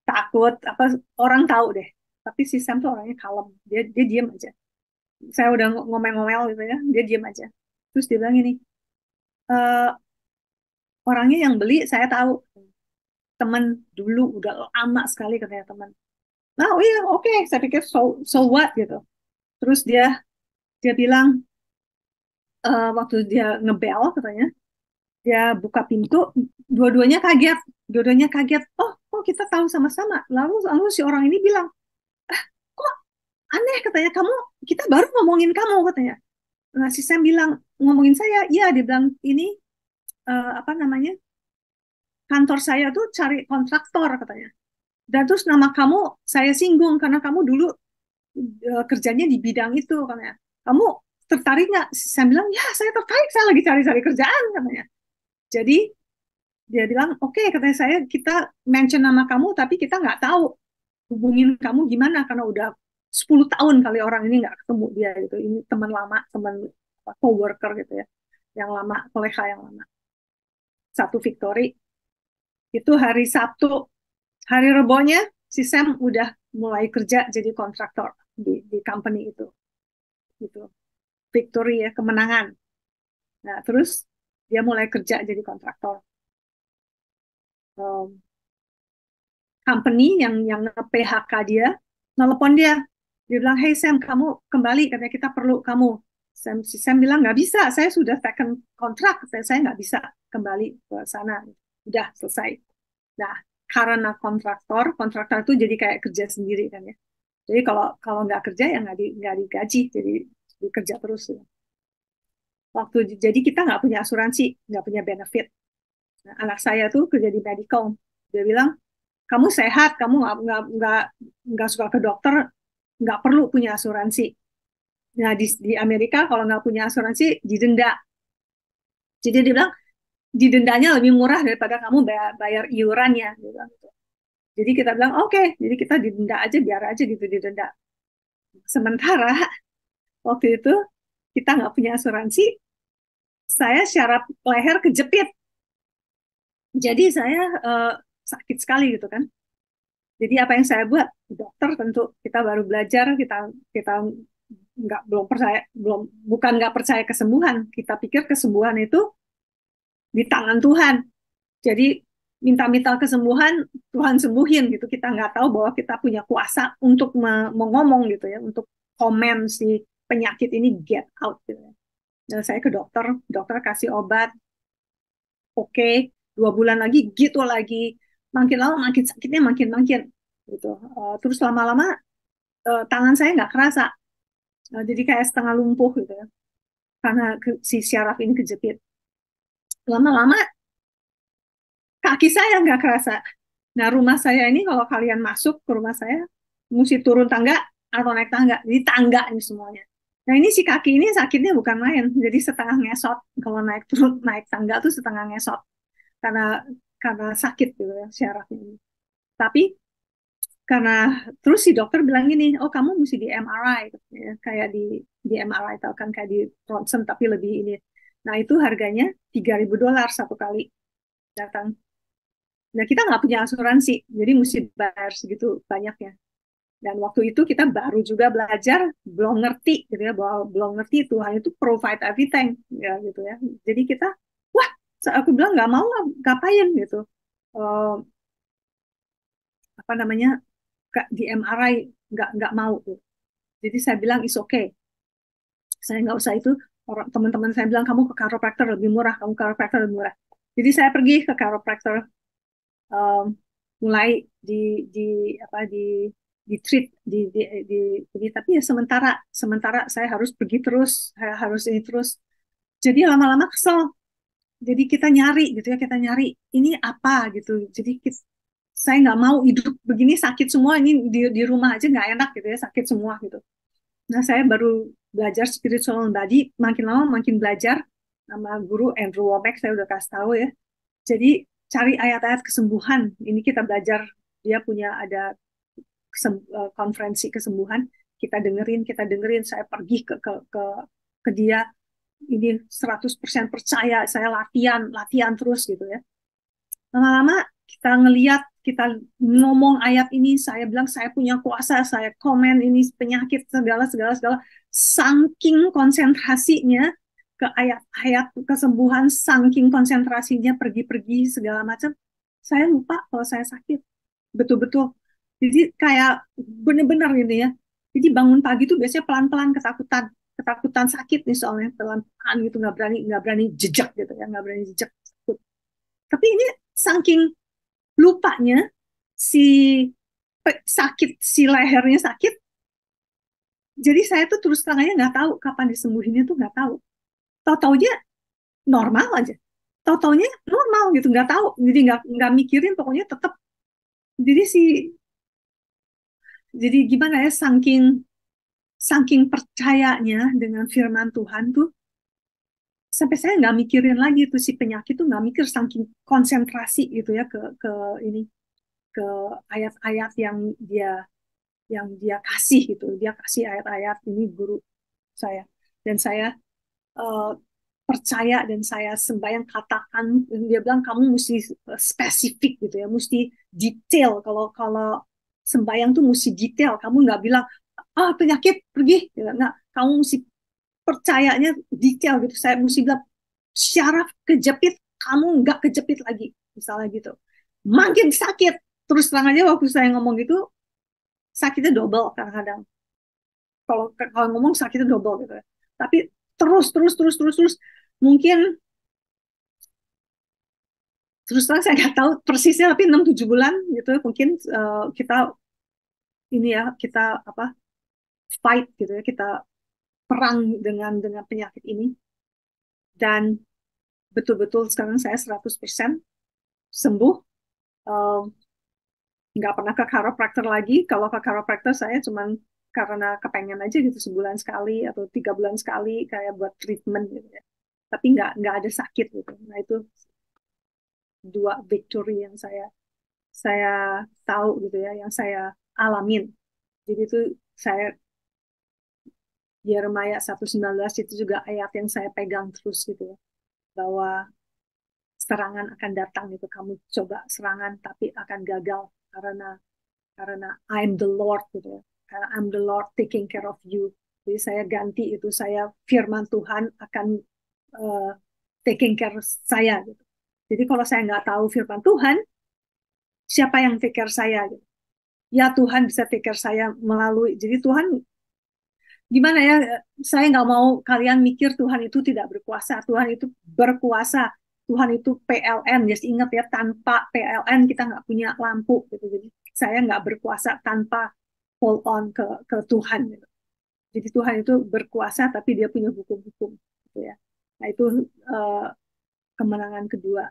takut, apa, orang tahu deh. Tapi si Sam tuh orangnya kalem, dia diam aja. Saya udah ngomel-ngomel gitu ya, dia diam aja. Terus dia bilang ini, orangnya yang beli saya tahu, teman dulu, udah lama sekali katanya teman. Nah, oh iya, oke, saya pikir so what gitu. Terus dia bilang, waktu dia ngebel katanya, dia buka pintu, dua-duanya kaget. Oh, kok kita tahu sama-sama. Lalu si orang ini bilang, kok aneh katanya, kita baru ngomongin kamu katanya. Nah, si Sam bilang, ngomongin saya, iya, dia bilang ini apa namanya, kantor saya tuh cari kontraktor katanya. Dan terus nama kamu saya singgung karena kamu dulu kerjanya di bidang itu katanya. Kamu tertarik nggak? Saya bilang, ya saya tertarik, saya lagi cari-cari kerjaan katanya. Jadi dia bilang, oke, katanya saya, kita mention nama kamu, tapi kita nggak tahu hubungin kamu gimana, karena udah 10 tahun kali orang ini nggak ketemu dia gitu. Ini teman lama, teman coworker gitu ya, yang lama, kolega yang lama. Satu Victory, itu hari Sabtu, hari Rebonya, si Sam udah mulai kerja jadi kontraktor di company itu. Gitu. Victory ya, kemenangan. Nah, terus dia mulai kerja jadi kontraktor. Um, Company yang nge-PHK dia, nelpon dia. Dia bilang, hey Sam, kamu kembali, katanya kita perlu kamu. Si Sam bilang, nggak bisa, saya sudah second kontrak, saya nggak bisa kembali ke sana. Udah selesai. Nah, karena kontraktor itu jadi kayak kerja sendiri kan ya. Jadi kalau kalau nggak kerja ya nggak digaji, jadi dikerja terus. Ya. Jadi kita nggak punya asuransi, nggak punya benefit. Nah, anak saya tuh kerja di medical, dia bilang kamu sehat, kamu nggak suka ke dokter, nggak perlu punya asuransi. Nah di Amerika kalau nggak punya asuransi didenda. Jadi dia bilang didendanya lebih murah daripada kamu bayar iurannya. Gitu. Jadi kita bilang oke, jadi kita didenda aja, biar aja gitu didenda. Sementara waktu itu kita nggak punya asuransi, saya syaraf leher kejepit. Jadi saya sakit sekali gitu kan. Jadi apa yang saya buat, dokter tentu kita baru belajar, kita kita belum percaya, bukan nggak percaya kesembuhan, kita pikir kesembuhan itu di tangan Tuhan. Jadi minta-minta kesembuhan, Tuhan sembuhin gitu. Kita nggak tahu bahwa kita punya kuasa untuk mengomong gitu ya, untuk komen si penyakit ini get out gitu ya. Dan saya ke dokter, dokter kasih obat, oke, 2 bulan lagi gitu lagi, makin lama makin sakitnya makin makin gitu. Terus lama-lama tangan saya nggak kerasa, jadi kayak setengah lumpuh gitu ya, karena si syaraf ini kejepit. Lama-lama kaki saya nggak kerasa. Nah, rumah saya ini kalau kalian masuk ke rumah saya, mesti turun tangga atau naik tangga. Jadi tangga ini semuanya. Nah, ini si kaki ini sakitnya bukan main. Jadi setengah ngesot. Kalau naik turun naik tangga tuh setengah ngesot. Karena karena sakit gitu ya syarafnya ini. Tapi karena terus si dokter bilang gini, oh kamu mesti di MRI gitu ya. Kayak di MRI tau kan, kayak di ronsen tapi lebih ini. Nah, itu harganya $3.000 satu kali datang. Nah, kita nggak punya asuransi, jadi mesti bayar segitu banyaknya. Dan waktu itu kita baru juga belajar, belum ngerti gitu ya, bahwa belum ngerti Tuhan itu provide everything ya gitu ya. Jadi kita, wah, aku bilang nggak mau ngapain gitu. Uh, apa namanya, di MRI nggak mau tuh. Jadi saya bilang is okay, saya nggak usah itu. Orang teman-teman saya bilang kamu ke chiropractor lebih murah, kamu ke chiropractor lebih murah. Jadi saya pergi ke chiropractor, um, mulai di di apa di treat di tapi ya sementara sementara saya harus pergi terus, saya harus ini terus, jadi lama-lama kesel. Jadi kita nyari gitu ya, kita nyari ini apa gitu. Jadi saya nggak mau hidup begini sakit semua, ini di rumah aja nggak enak gitu ya, sakit semua gitu. Nah, saya baru belajar spiritual body, makin lama makin belajar sama guru Andrew Wommack, saya udah kasih tahu ya. Jadi cari ayat-ayat kesembuhan. Ini kita belajar, dia punya ada konferensi kesembuhan. Kita dengerin. Saya pergi ke dia. Ini 100% percaya. Saya latihan terus gitu ya. Lama-lama kita ngeliat, kita ngomong ayat ini. Saya bilang saya punya kuasa. Saya komen ini penyakit segala. Saking konsentrasinya ke ayat-ayat kesembuhan, saking konsentrasinya pergi-pergi segala macam, saya lupa kalau saya sakit. Betul-betul. Jadi kayak bener-bener gitu ya. Jadi bangun pagi tuh biasanya pelan-pelan ketakutan sakit nih, soalnya pelan-pelan gitu, nggak berani jejak gitu ya, nggak berani jejak takut. Tapi ini saking lupanya si sakit, si lehernya sakit, jadi saya tuh terus terang aja nggak tahu kapan disembuhinnya, tuh nggak tahu. Tahu-taunya normal aja, tahu-taunya normal gitu, nggak tahu, jadi nggak mikirin, pokoknya tetap. Jadi gimana ya, saking saking percayanya dengan firman Tuhan tuh, sampai saya nggak mikirin lagi tuh si penyakit tuh, nggak mikir, saking konsentrasi gitu ya ke ini, ke ayat-ayat yang dia kasih gitu. Dia kasih ayat-ayat ini guru saya, dan saya eh, percaya, dan saya sembahyang katakan, dia bilang kamu mesti spesifik gitu ya, mesti detail. Kalau kalau sembahyang tuh mesti detail, kamu nggak bilang ah penyakit pergi, ya, nggak, kamu mesti percayanya detail gitu. Saya mesti bilang syaraf kejepit, kamu nggak kejepit lagi, misalnya gitu. Makin sakit, terus terang aja waktu saya ngomong gitu, sakitnya double kadang-kadang. Kalau ngomong sakitnya double gitu ya. Tapi terus, mungkin terus terang saya nggak tahu persisnya, tapi 6-7 bulan gitu mungkin, kita ini ya, kita apa, fight gitu ya, kita perang dengan penyakit ini, dan betul-betul sekarang saya 100% sembuh. Eh, nggak pernah ke chiropractor lagi. Kalau ke chiropractor saya cuman karena kepengen aja gitu, sebulan sekali atau 3 bulan sekali kayak buat treatment gitu ya. Tapi nggak ada sakit gitu. Nah itu dua victory yang saya tahu gitu ya, yang saya alamin. Jadi itu saya, Yeremia 1:19 itu juga ayat yang saya pegang terus gitu ya, bahwa serangan akan datang gitu, kamu coba serangan tapi akan gagal, karena I'm the Lord gitu ya. Karena I'm the Lord taking care of you. Jadi saya ganti itu, saya firman Tuhan akan uh, taking care saya gitu. Jadi kalau saya nggak tahu firman Tuhan, siapa yang take care saya gitu? Ya Tuhan bisa take care saya melalui. Jadi Tuhan gimana ya? Saya nggak mau kalian mikir Tuhan itu tidak berkuasa. Tuhan itu berkuasa. Tuhan itu PLN. Just ingat ya, tanpa PLN kita nggak punya lampu gitu. Jadi saya nggak berkuasa tanpa hold on ke Tuhan gitu. Jadi Tuhan itu berkuasa tapi dia punya hukum-hukum gitu ya. Nah itu uh, kemenangan kedua.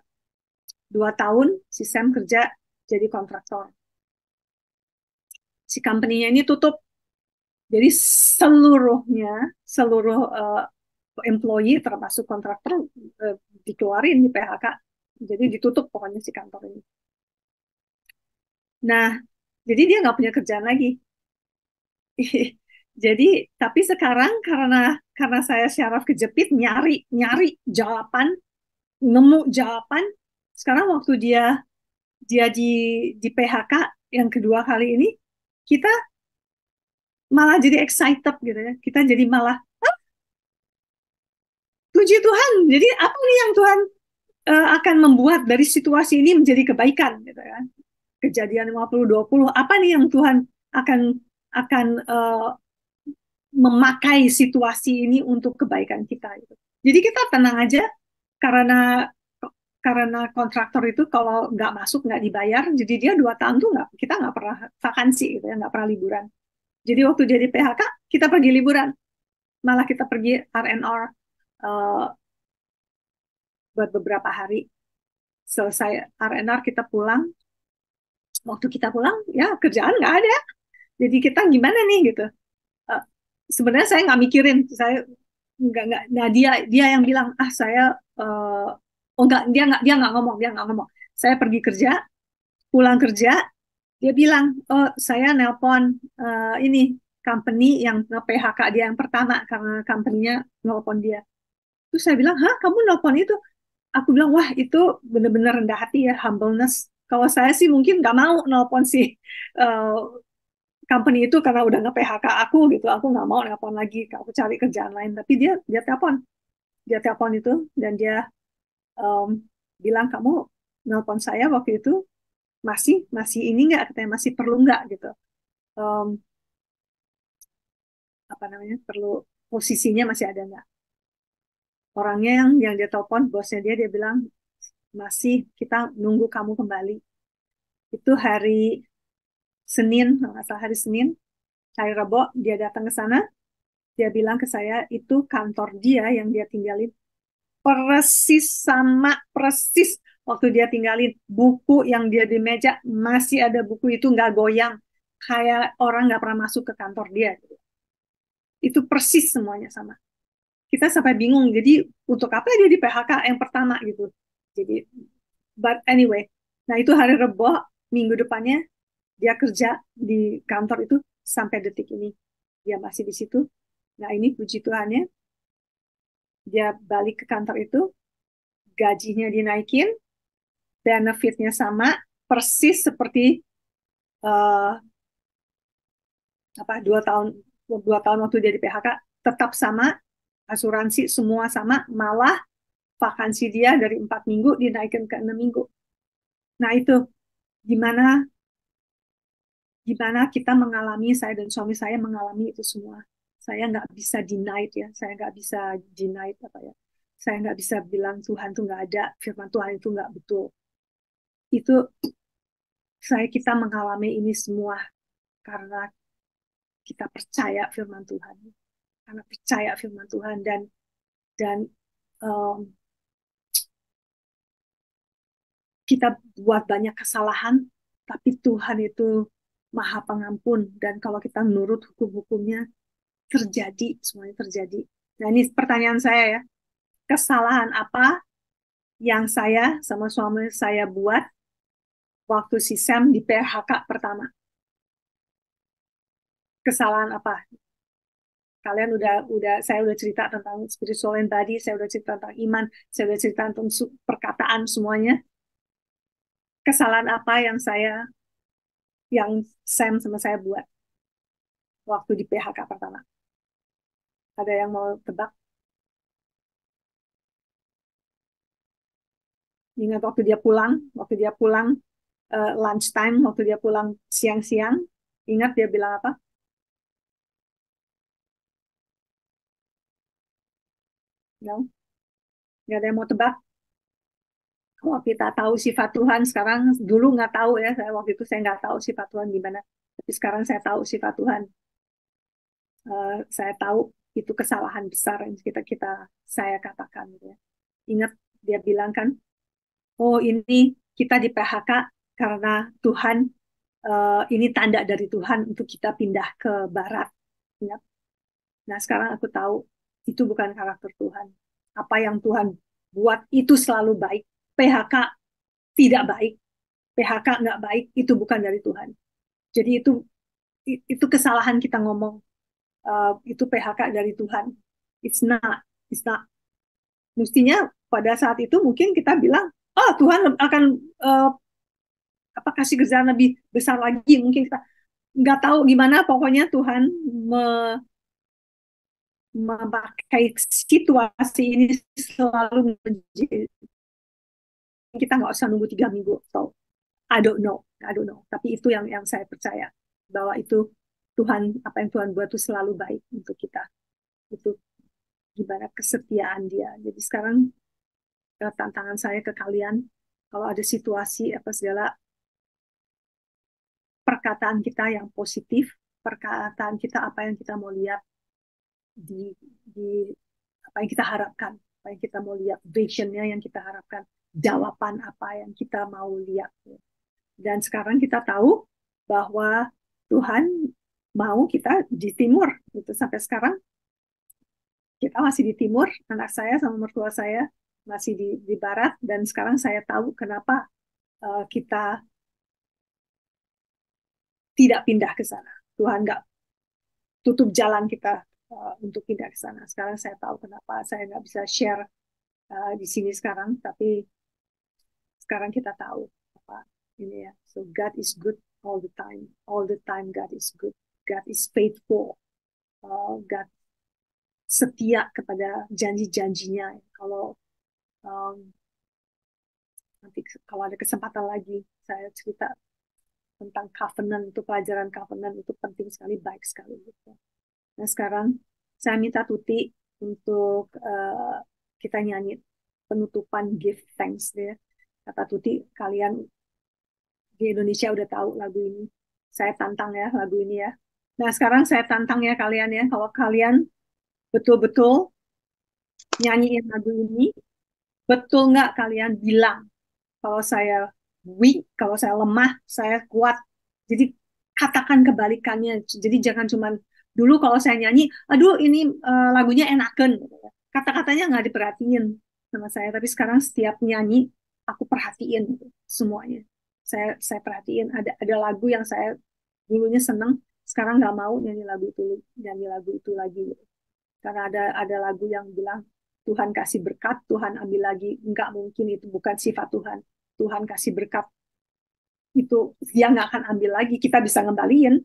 2 tahun si Sam kerja jadi kontraktor. Si company-nya ini tutup. Jadi seluruh employee termasuk kontraktor dikeluarin di PHK. Jadi ditutup pokoknya si kantor ini. Nah, jadi dia nggak punya kerjaan lagi. Jadi, tapi sekarang karena saya syaraf kejepit, nyari nyari jawaban, nemu jawaban. Sekarang waktu dia dia di PHK yang kedua kali ini, kita malah jadi excited gitu ya. Kita jadi malah puji Tuhan. Jadi apa nih yang Tuhan akan membuat dari situasi ini menjadi kebaikan gitu kan. Kejadian 50-20, apa nih yang Tuhan akan memakai situasi ini untuk kebaikan kita gitu. Jadi kita tenang aja, karena karena kontraktor itu kalau nggak masuk nggak dibayar, jadi dia 2 tahun tuh kita nggak pernah vakansi gitu ya, nggak pernah liburan. Jadi waktu dia di PHK kita pergi liburan, malah kita pergi R&R buat beberapa hari. Selesai R&R kita pulang, waktu kita pulang ya kerjaan nggak ada, jadi kita gimana nih gitu. Uh, Sebenarnya saya nggak mikirin, saya nggak, nah dia yang bilang saya oh nggak, dia nggak ngomong, saya pergi kerja, pulang kerja, dia bilang oh saya nelpon ini company yang nge-PHK dia yang pertama karena company-nya nelpon dia. Terus saya bilang, hah kamu nelpon itu? Aku bilang, wah itu bener-bener rendah hati ya, humbleness. Kalau saya sih mungkin nggak mau nelpon si uh, company itu karena udah nge-PHK aku gitu. Aku nggak mau nelpon lagi, aku cari kerjaan lain. Tapi dia telepon itu, dan dia um, bilang, kamu nelpon saya waktu itu masih masih ini nggak, katanya masih perlu nggak gitu. Um, Apa namanya, perlu, posisinya masih ada nggak? Orangnya yang dia telepon, bosnya dia bilang masih, kita nunggu kamu kembali. Itu hari Senin, nggak salah hari Senin, hari Rabu dia datang ke sana, dia bilang ke saya itu kantor dia yang dia tinggalin persis sama persis waktu dia tinggalin. Buku yang dia di meja masih ada, buku itu nggak goyang, kayak orang nggak pernah masuk ke kantor dia. Itu persis semuanya sama. Kita sampai bingung. Jadi untuk apa dia di PHK yang pertama gitu. Jadi, but anyway. Nah itu hari Rebo, minggu depannya dia kerja di kantor itu sampai detik ini. Dia masih di situ. Nah ini puji Tuhannya, dia balik ke kantor itu, gajinya dinaikin, benefitnya sama, persis seperti uh, 2 tahun waktu dia di PHK, tetap sama, asuransi semua sama, malah vakansi dia dari 4 minggu dinaikkan ke 6 minggu. Nah itu gimana gimana kita mengalami, saya dan suami saya mengalami itu semua. Saya nggak bisa deny ya, saya nggak bisa deny apa ya. Saya nggak bisa bilang Tuhan itu nggak ada, firman Tuhan itu nggak betul. Itu kita mengalami ini semua karena kita percaya firman Tuhan, karena percaya firman Tuhan dan um, kita buat banyak kesalahan, tapi Tuhan itu Maha Pengampun dan kalau kita menurut hukum-hukumnya terjadi, semuanya terjadi. Nah ini pertanyaan saya ya, kesalahan apa yang saya sama suami saya buat waktu si Sam di PHK pertama? Kesalahan apa? Kalian saya udah cerita tentang spiritual and body, saya udah cerita tentang iman, saya udah cerita tentang perkataan semuanya. Kesalahan apa yang Sam sama saya buat waktu di PHK pertama? Ada yang mau tebak? Ingat waktu dia pulang lunch time, waktu dia pulang siang-siang, ingat dia bilang apa? No? Nggak ada yang mau tebak? Kalau kita tahu sifat Tuhan sekarang, dulu nggak tahu ya, waktu itu saya nggak tahu sifat Tuhan gimana. Tapi sekarang saya tahu sifat Tuhan. Saya tahu itu kesalahan besar yang saya katakan. Ya. Ingat dia bilang kan, oh ini kita di PHK karena Tuhan, ini tanda dari Tuhan untuk kita pindah ke Barat. Ingat? Nah sekarang aku tahu itu bukan karakter Tuhan. Apa yang Tuhan buat itu selalu baik. PHK tidak baik, PHK nggak baik, itu bukan dari Tuhan. Jadi itu kesalahan kita ngomong itu PHK dari Tuhan. It's not. Mestinya pada saat itu mungkin kita bilang, oh Tuhan akan uh, kasih kerjaan lebih besar lagi. Mungkin kita nggak tahu gimana, pokoknya Tuhan memakai situasi ini selalu menjadi, kita nggak usah nunggu 3 minggu atau I don't know. Tapi itu yang saya percaya bahwa itu Tuhan, apa yang Tuhan buat itu selalu baik untuk kita. Itu gimana kesetiaan Dia. Jadi sekarang tantangan saya ke kalian, kalau ada situasi apa segala, perkataan kita yang positif, perkataan kita apa yang kita mau lihat di apa yang kita harapkan, apa yang kita mau lihat, visionnya yang kita harapkan, jawaban apa yang kita mau lihat. Dan sekarang kita tahu bahwa Tuhan mau kita di timur. Gitu. Sampai sekarang kita masih di timur, anak saya sama mertua saya masih di barat, dan sekarang saya tahu kenapa kita tidak pindah ke sana. Tuhan nggak tutup jalan kita untuk pindah ke sana. Sekarang saya tahu kenapa saya nggak bisa share di sini sekarang, tapi sekarang kita tahu apa ini ya. So God is good all the time. All the time God is good. God is faithful. God setia kepada janji-janjinya. Kalau nanti kalau ada kesempatan lagi saya cerita tentang covenant, itu pelajaran covenant itu penting sekali, baik sekali gitu. Nah sekarang saya minta Tuti untuk kita nyanyi penutupan Give Thanks ya. Kata Tuti, kalian di Indonesia udah tahu lagu ini. Saya tantang ya lagu ini ya. Nah sekarang saya tantang ya kalian ya, kalau kalian betul-betul nyanyiin lagu ini, betul nggak kalian bilang kalau saya weak, kalau saya lemah, saya kuat. Jadi katakan kebalikannya. Jadi jangan cuma Dulu kalau saya nyanyi, aduh ini lagunya enakan, gitu ya. Kata-katanya nggak diperhatiin sama saya, tapi sekarang setiap nyanyi aku perhatiin gitu, semuanya. Saya perhatiin ada lagu yang saya dulunya seneng, sekarang nggak mau nyanyi lagu itu lagi gitu. Karena ada lagu yang bilang Tuhan kasih berkat, Tuhan ambil lagi. Nggak mungkin, itu bukan sifat Tuhan. Tuhan kasih berkat itu dia nggak akan ambil lagi. Kita bisa ngembaliin,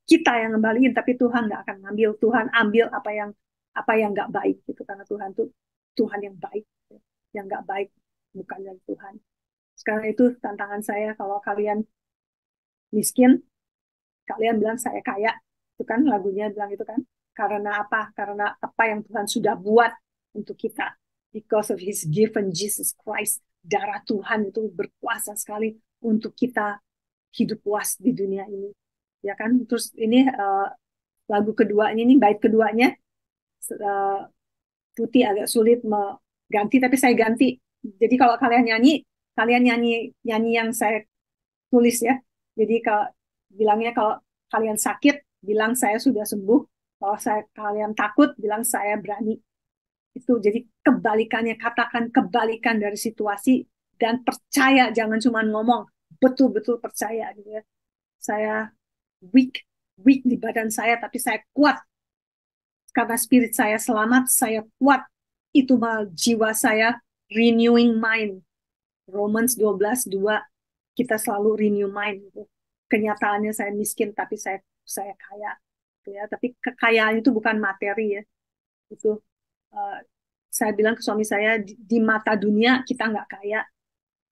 kita yang ngembaliin, tapi Tuhan nggak akan ngambil. Tuhan ambil apa yang nggak baik gitu, karena Tuhan tuh Tuhan yang baik, yang nggak baik bukan dari Tuhan. Sekarang itu tantangan saya, kalau kalian miskin, kalian bilang saya kaya, itu kan lagunya bilang itu kan, karena apa? Karena apa yang Tuhan sudah buat untuk kita, because of His given Jesus Christ. Darah Tuhan itu berkuasa sekali untuk kita hidup puas di dunia ini, ya kan? Terus ini lagu keduanya, ini bait keduanya, Tuti agak sulit mengganti, tapi saya ganti. Jadi kalau kalian nyanyi nyanyi yang saya tulis ya. Jadi kalau bilangnya, kalau kalian sakit, bilang saya sudah sembuh. Kalau kalian takut, bilang saya berani. Itu jadi kebalikannya, katakan kebalikan dari situasi, dan percaya, jangan cuma ngomong, betul-betul percaya gitu ya. Saya weak, weak di badan saya, tapi saya kuat karena spirit saya selamat, saya kuat. Itu malah jiwa saya renewing mind. Romans 12:2, kita selalu renew mind gitu. Kenyataannya saya miskin, tapi saya kaya gitu ya. Tapi kekayaan itu bukan materi ya. Itu saya bilang ke suami saya, di mata dunia kita nggak kaya,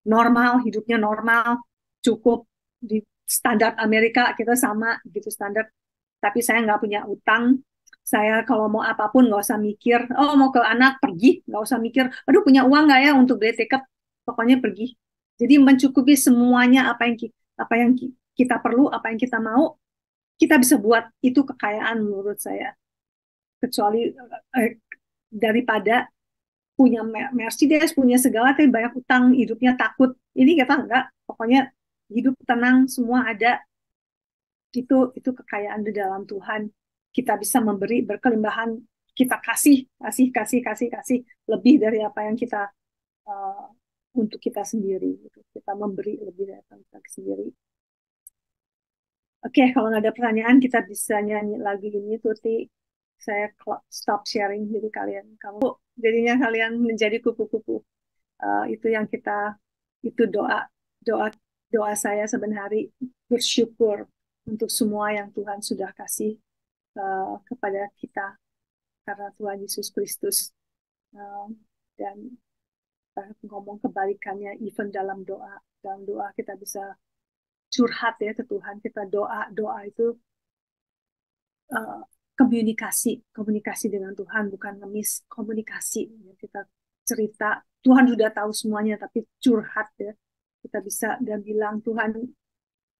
normal, hidupnya normal, cukup di standar Amerika kita sama gitu standar. Tapi saya nggak punya utang. Saya kalau mau apapun nggak usah mikir, oh mau ke anak pergi, nggak usah mikir, aduh punya uang nggak ya untuk beli tiket, pokoknya pergi. Jadi mencukupi semuanya, apa yang kita perlu, apa yang kita mau, kita bisa buat. Itu kekayaan menurut saya. Kecuali daripada punya Mercedes, punya segala, tapi banyak utang, hidupnya takut. Ini kita enggak, pokoknya hidup tenang, semua ada. Itu kekayaan di dalam Tuhan. Kita bisa memberi berkelimpahan, kita kasih, kasih, kasih, kasih, kasih lebih dari apa yang kita uh, untuk kita sendiri. Gitu. Kita memberi lebih dari apa yang kita sendiri. Oke, kalau nggak ada pertanyaan, kita bisa nyanyi lagi ini, Tuti. Saya stop sharing, jadi jadinya kalian menjadi kupu-kupu. Itu yang itu doa doa saya sebenarnya, bersyukur untuk semua yang Tuhan sudah kasih kepada kita karena Tuhan Yesus Kristus. Dan ngomong kebalikannya, even dalam doa kita bisa curhat ya ke Tuhan. Kita doa itu uh, komunikasi dengan Tuhan, bukan ngemis, komunikasi. Kita cerita, Tuhan sudah tahu semuanya, tapi curhat ya. Kita bisa dan bilang, Tuhan,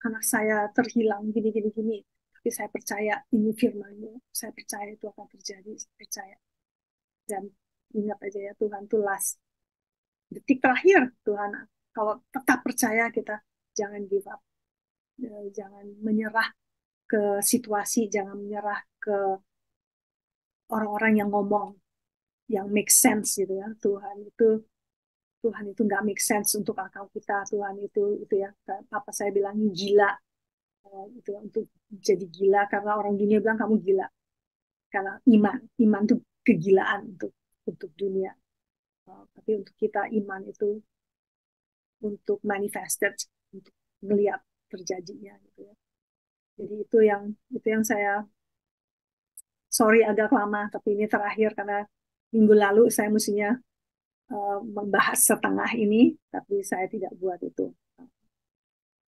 anak saya terhilang gini gini gini, tapi saya percaya ini firman-Mu, saya percaya itu akan terjadi, saya percaya. Dan ingat aja ya, Tuhan tuh last detik terakhir. Tuhan, kalau tetap percaya, kita jangan give up, jangan menyerah ke situasi, jangan menyerah ke orang-orang yang ngomong yang make sense gitu ya. Tuhan itu nggak make sense untuk akal kita. Tuhan itu ya, apa saya bilang gila, itu ya, untuk jadi gila, karena orang dunia bilang kamu gila karena iman itu kegilaan untuk dunia. Tapi untuk kita, iman itu untuk manifested, untuk melihat terjadinya gitu ya. Jadi itu yang saya, sorry agak lama, tapi ini terakhir karena minggu lalu saya mestinya membahas setengah ini, tapi saya tidak buat itu.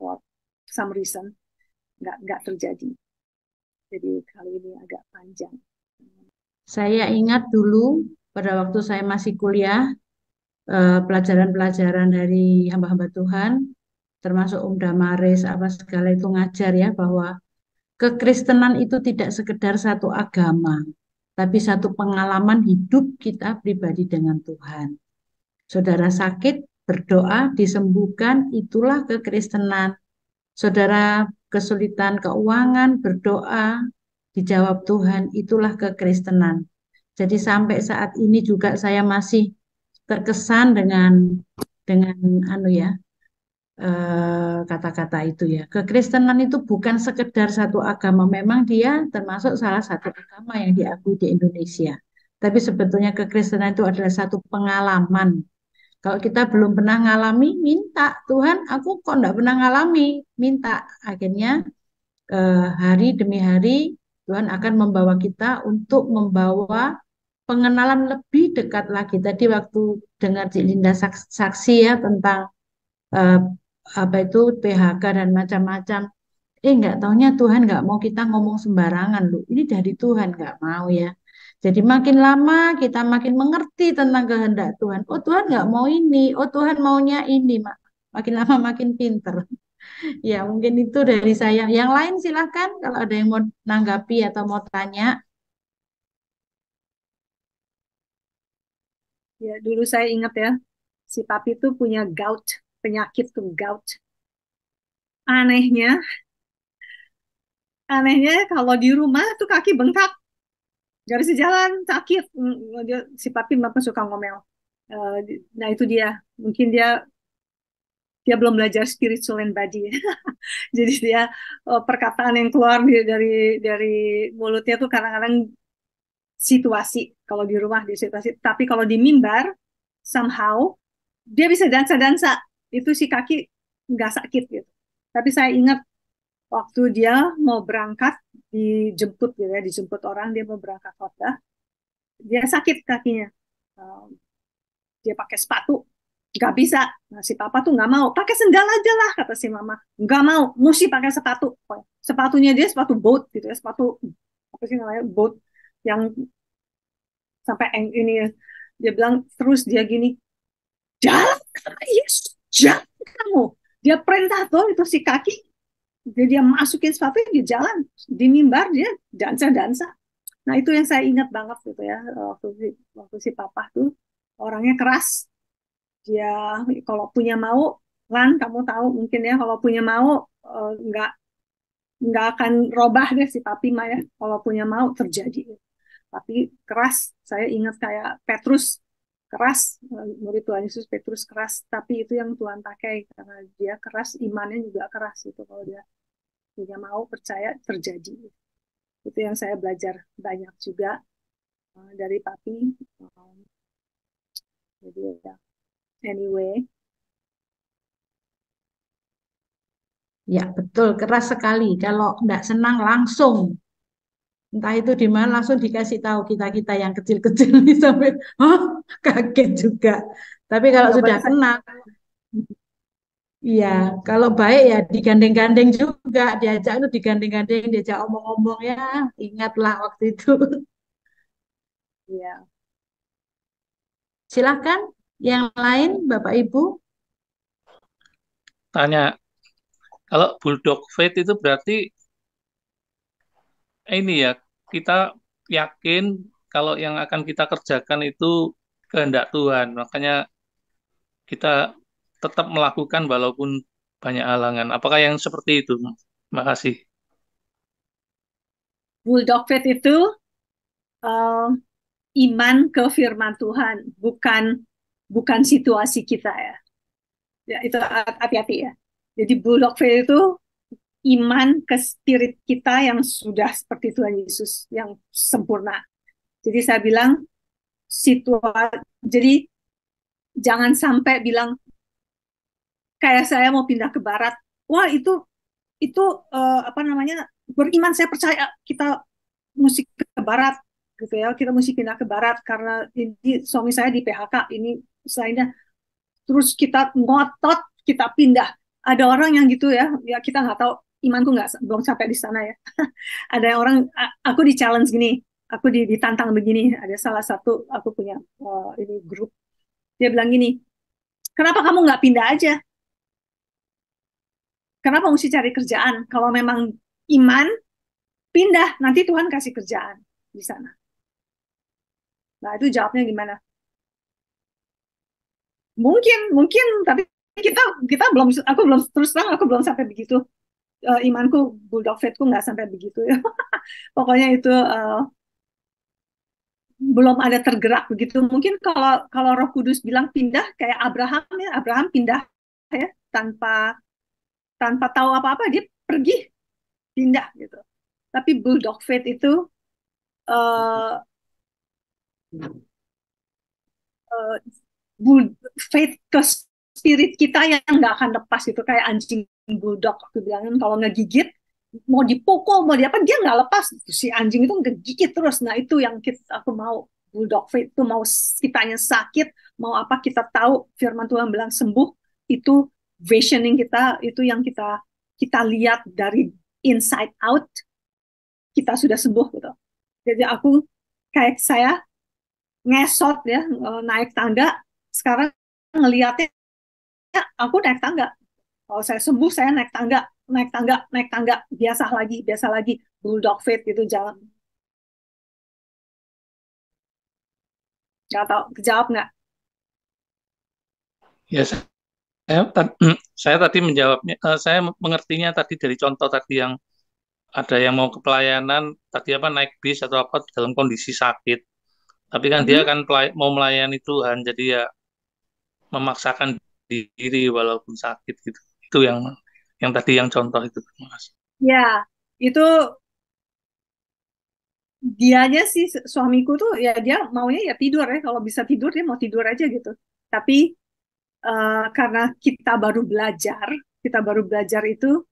For some reason nggak terjadi. Jadi kali ini agak panjang. Saya ingat dulu pada waktu saya masih kuliah, pelajaran-pelajaran dari hamba-hamba Tuhan, termasuk Om Damaris, apa segala itu ngajar ya, bahwa kekristenan itu tidak sekedar satu agama, tapi satu pengalaman hidup kita pribadi dengan Tuhan. Saudara sakit, berdoa, disembuhkan, itulah kekristenan. Saudara kesulitan keuangan, berdoa, dijawab Tuhan, itulah kekristenan. Jadi sampai saat ini juga saya masih terkesan dengan anu ya, kata-kata itu ya. Kekristenan itu bukan sekedar satu agama, memang dia termasuk salah satu agama yang diakui di Indonesia. Tapi sebetulnya kekristenan itu adalah satu pengalaman. Kalau kita belum pernah ngalami, minta Tuhan, aku kok enggak pernah ngalami, minta. Akhirnya hari demi hari Tuhan akan membawa kita untuk membawa pengenalan lebih dekat lagi. Tadi waktu dengar Cik Linda saksi ya tentang eh, apa itu PHK dan macam-macam. Nggak taunya Tuhan nggak mau kita ngomong sembarangan loh. Ini dari Tuhan nggak mau ya. Jadi makin lama kita makin mengerti tentang kehendak Tuhan. Oh Tuhan nggak mau ini. Oh Tuhan maunya ini. Makin lama makin pinter. Ya mungkin itu dari saya. Yang lain silahkan kalau ada yang mau nanggapi atau mau tanya. Ya, dulu saya ingat ya, si papi tuh punya gout, penyakit tuh gout. Anehnya, anehnya kalau di rumah tuh kaki bengkak, gak bisa jalan, sakit. Si papi memang suka ngomel. Nah itu dia, mungkin dia belum belajar spiritual and body. Jadi dia perkataan yang keluar dari mulutnya tuh kadang-kadang situasi. Kalau di rumah di situasi, tapi kalau di mimbar somehow dia bisa dansa-dansa. Itu si kaki nggak sakit gitu. Tapi saya ingat waktu dia mau berangkat dijemput gitu ya, dijemput orang dia mau berangkat khotbah, dia sakit kakinya. Um, Dia pakai sepatu, nggak bisa. Nah, si papa tuh nggak mau, pakai sendal aja lah kata si mama. Nggak mau, mesti pakai sepatu. Sepatunya dia sepatu boat gitu ya, sepatu apa sih namanya boat yang sampai ini ya. Dia bilang terus dia gini, jalan, Yesus, jalan kamu. Dia perintah tuh itu si kaki, dia masukin sepatu dia jalan di mimbar dia dansa-dansa. Nah itu yang saya ingat banget gitu ya waktu si papa tuh orangnya keras. Dia kalau punya mau, kan kamu tahu mungkin ya kalau punya mau nggak akan robah deh si papi mah ya. Kalau punya mau terjadi. Tapi keras, saya ingat kayak Petrus keras, murid Tuhan Yesus Petrus keras, tapi itu yang Tuhan pakai karena dia keras, imannya juga keras itu kalau dia punya mau percaya terjadi. Itu yang saya belajar banyak juga dari papi. Um, jadi ya, anyway. Ya betul, keras sekali. Kalau nggak senang langsung. Entah itu di mana langsung dikasih tahu kita-kita yang kecil-kecil nih sampai oh, kaget juga. Tapi kalau Nggak sudah boleh kena, iya, kalau baik ya digandeng-gandeng juga, diajak itu digandeng-gandeng, diajak omong-omong ya, ingatlah waktu itu. ya. Silahkan, yang lain Bapak Ibu. Tanya, kalau bulldog faith itu berarti ini ya, kita yakin kalau yang akan kita kerjakan itu kehendak Tuhan. Makanya kita tetap melakukan walaupun banyak halangan. Apakah yang seperti itu? Makasih. Bulldog faith itu uh, iman ke firman Tuhan, bukan situasi kita ya. Ya itu hati-hati ya. Jadi bulldog faith itu iman ke spirit kita yang sudah seperti Tuhan Yesus yang sempurna. Jadi saya bilang jadi jangan sampai bilang kayak saya mau pindah ke barat. Wah, itu apa namanya? Beriman saya percaya kita mesti ke barat gitu ya. Kita mesti pindah ke barat karena ini suami saya di PHK ini selainnya terus kita ngotot kita pindah. Ada orang yang gitu ya, ya kita nggak tahu imanku nggak belum sampai di sana ya. Ada orang aku di challenge gini, aku ditantang begini. Ada salah satu aku punya ini grup, dia bilang gini, kenapa kamu nggak pindah aja? Kenapa mesti cari kerjaan? Kalau memang iman, pindah nanti Tuhan kasih kerjaan di sana. Nah itu jawabnya gimana? Mungkin, tapi kita belum, aku belum terus terang, aku belum sampai begitu. Imanku bulldog faithku nggak sampai begitu ya. Pokoknya itu belum ada tergerak begitu. Mungkin kalau kalau Roh Kudus bilang pindah kayak Abraham ya, Abraham pindah ya tanpa tanpa tahu apa-apa dia pergi pindah gitu. Tapi bulldog faith itu uh, uh, faith ke spirit kita yang nggak akan lepas itu kayak anjing bulldog aku bilangin kalau ngegigit mau dipukul mau diapa dia nggak lepas si anjing itu ngegigit terus. Nah itu yang aku mau bulldog faith itu mau kitanya sakit mau apa kita tahu firman Tuhan bilang sembuh itu visioning kita itu yang kita kita lihat dari inside out kita sudah sembuh gitu. Jadi aku kayak saya ngesot ya naik tangga sekarang ngelihatnya aku naik tangga. Kalau saya sembuh, saya naik tangga, naik tangga, naik tangga, biasa lagi, bulldog faith gitu jalan. Nggak tahu, kejawab nggak? Ya, saya tadi menjawabnya, saya mengertinya tadi dari contoh tadi yang ada yang mau ke pelayanan, tadi apa naik bis atau apa dalam kondisi sakit. Tapi kan dia kan mau melayani Tuhan, jadi ya memaksakan diri walaupun sakit gitu. Itu yang tadi yang contoh itu, Mas. Ya, itu dianya sih suamiku tuh ya dia maunya ya tidur ya kalau bisa tidur dia mau tidur aja gitu. Tapi karena kita baru belajar itu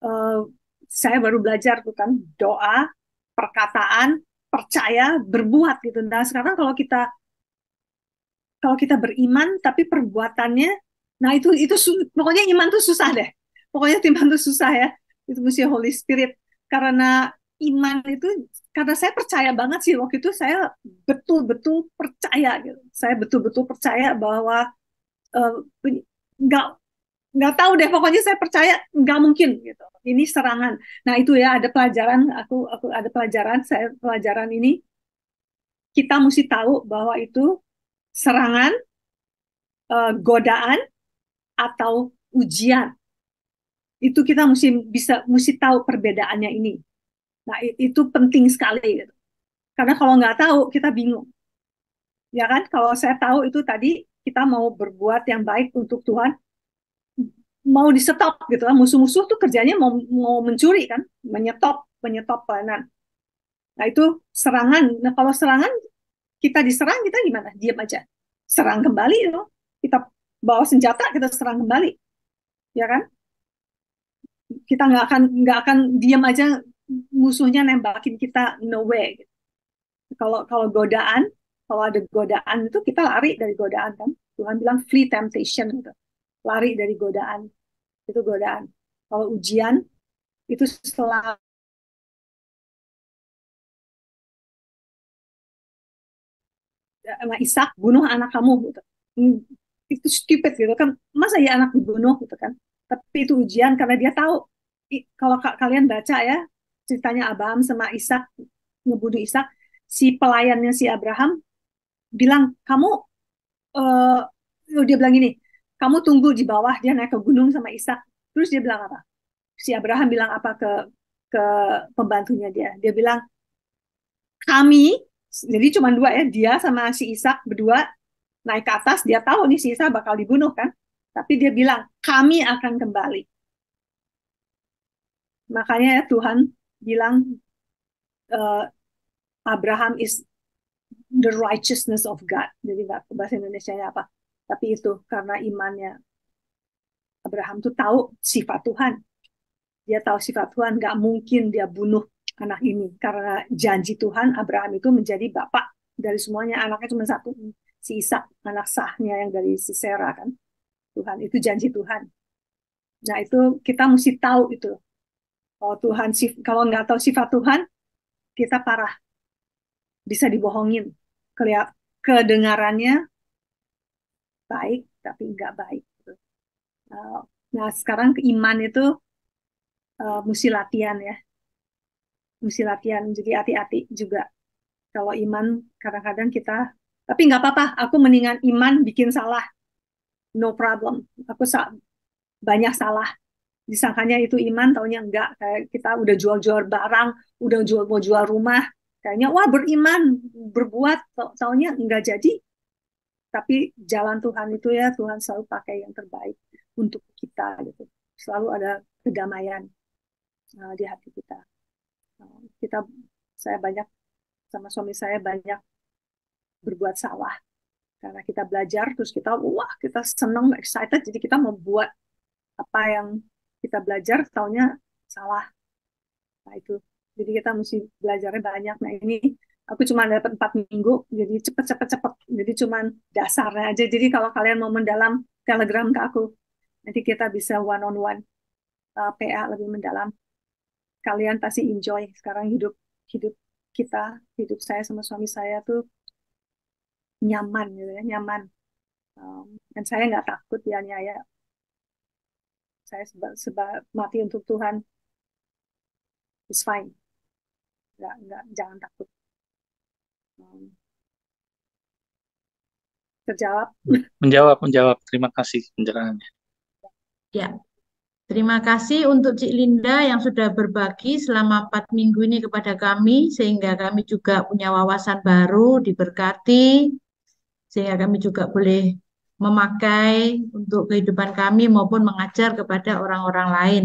uh, saya baru belajar tuh kan doa, perkataan, percaya, berbuat gitu. Nah sekarang kalau kita beriman tapi perbuatannya, nah itu pokoknya iman tuh susah deh. Pokoknya iman tuh susah ya. Itu mesti Holy Spirit karena iman itu karena saya percaya banget sih waktu itu saya betul-betul percaya gitu. Saya betul-betul percaya bahwa uh, nggak nggak tahu deh pokoknya saya percaya nggak mungkin gitu. Ini serangan. Nah itu ya ada pelajaran aku ada pelajaran saya pelajaran ini kita mesti tahu bahwa itu serangan godaan atau ujian. Itu kita mesti tahu perbedaannya ini. Nah, itu penting sekali gitu. Karena kalau nggak tahu kita bingung. Ya kan? Kalau saya tahu itu tadi kita mau berbuat yang baik untuk Tuhan, mau di stop gitu kan. Musuh-musuh tuh kerjanya mau mencuri kan, menyetop pelayanan. Nah, itu serangan. Nah, kalau serangan kita diserang kita gimana? Diam aja. Serang kembali itu. Kita bawa senjata kita serang kembali. Ya kan? Kita nggak akan diam aja musuhnya nembakin kita no way. Kalau kalau godaan, kalau ada godaan itu kita lari dari godaan kan. Tuhan bilang flee temptation gitu. Lari dari godaan. Itu godaan. Kalau ujian itu setelah sama Ishak bunuh anak kamu gitu. Itu stupid gitu kan. Masa ya anak dibunuh gitu kan. Tapi itu ujian karena dia tahu kalau kalian baca ya ceritanya Abraham sama Ishak ngebunuh Ishak, si pelayannya si Abraham bilang kamu dia bilang gini, kamu tunggu di bawah dia naik ke gunung sama Ishak. Terus dia bilang apa? Si Abraham bilang apa ke pembantunya dia? Dia bilang kami jadi cuma dua ya dia sama si Ishak berdua naik ke atas dia tahu nih si Ishak bakal dibunuh kan tapi dia bilang kami akan kembali makanya ya Tuhan bilang uh, Abraham is the righteousness of God jadi nggak bahasa Indonesia-nya apa tapi itu karena imannya Abraham tuh tahu sifat Tuhan dia tahu sifat Tuhan nggak mungkin dia bunuh anak ini karena janji Tuhan Abraham itu menjadi bapak dari semuanya anaknya cuma satu si Ishak anak sahnya yang dari si Sarah kan Tuhan itu janji Tuhan nah itu kita mesti tahu itu kalau Tuhan kalau nggak tahu sifat Tuhan kita parah bisa dibohongin kelihat kedengarannya baik tapi nggak baik nah sekarang iman itu mesti latihan ya mesti latihan jadi hati-hati juga kalau iman kadang-kadang kita tapi nggak apa-apa aku mendingan iman bikin salah no problem aku banyak salah disangkanya itu iman, taunya enggak. Kayak kita udah jual-jual barang, udah mau jual rumah, kayaknya wah beriman, berbuat, taunya enggak jadi. Tapi jalan Tuhan itu ya, Tuhan selalu pakai yang terbaik untuk kita gitu. Selalu ada kedamaian di hati kita. Kita saya banyak sama suami saya banyak berbuat salah karena kita belajar terus kita wah kita seneng excited jadi kita membuat apa yang kita belajar taunya salah. Nah itu jadi kita mesti belajarnya banyak. Nah ini aku cuma dapat 4 minggu jadi cepet jadi cuma dasarnya aja. Jadi kalau kalian mau mendalam Telegram ke aku nanti kita bisa one on one PA lebih mendalam. Kalian pasti enjoy sekarang hidup hidup kita, hidup saya sama suami saya tuh nyaman gitu ya, nyaman. Dan saya nggak takut dianiaya. Saya mati untuk Tuhan, it's fine. Nggak, jangan takut. Terjawab. Menjawab. Terima kasih penjelasannya. Ya, terima kasih untuk Cik Linda yang sudah berbagi selama 4 minggu ini kepada kami, sehingga kami juga punya wawasan baru, diberkati, sehingga kami juga boleh memakai untuk kehidupan kami maupun mengajar kepada orang-orang lain.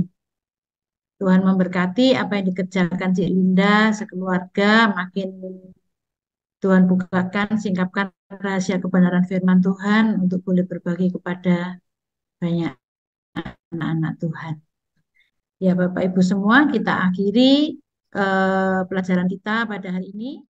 Tuhan memberkati apa yang dikerjakan Cik Linda sekeluarga, makin Tuhan bukakan, singkapkan rahasia kebenaran firman Tuhan untuk boleh berbagi kepada banyak anak-anak Tuhan. Ya Bapak Ibu semua, kita akhiri pelajaran kita pada hari ini.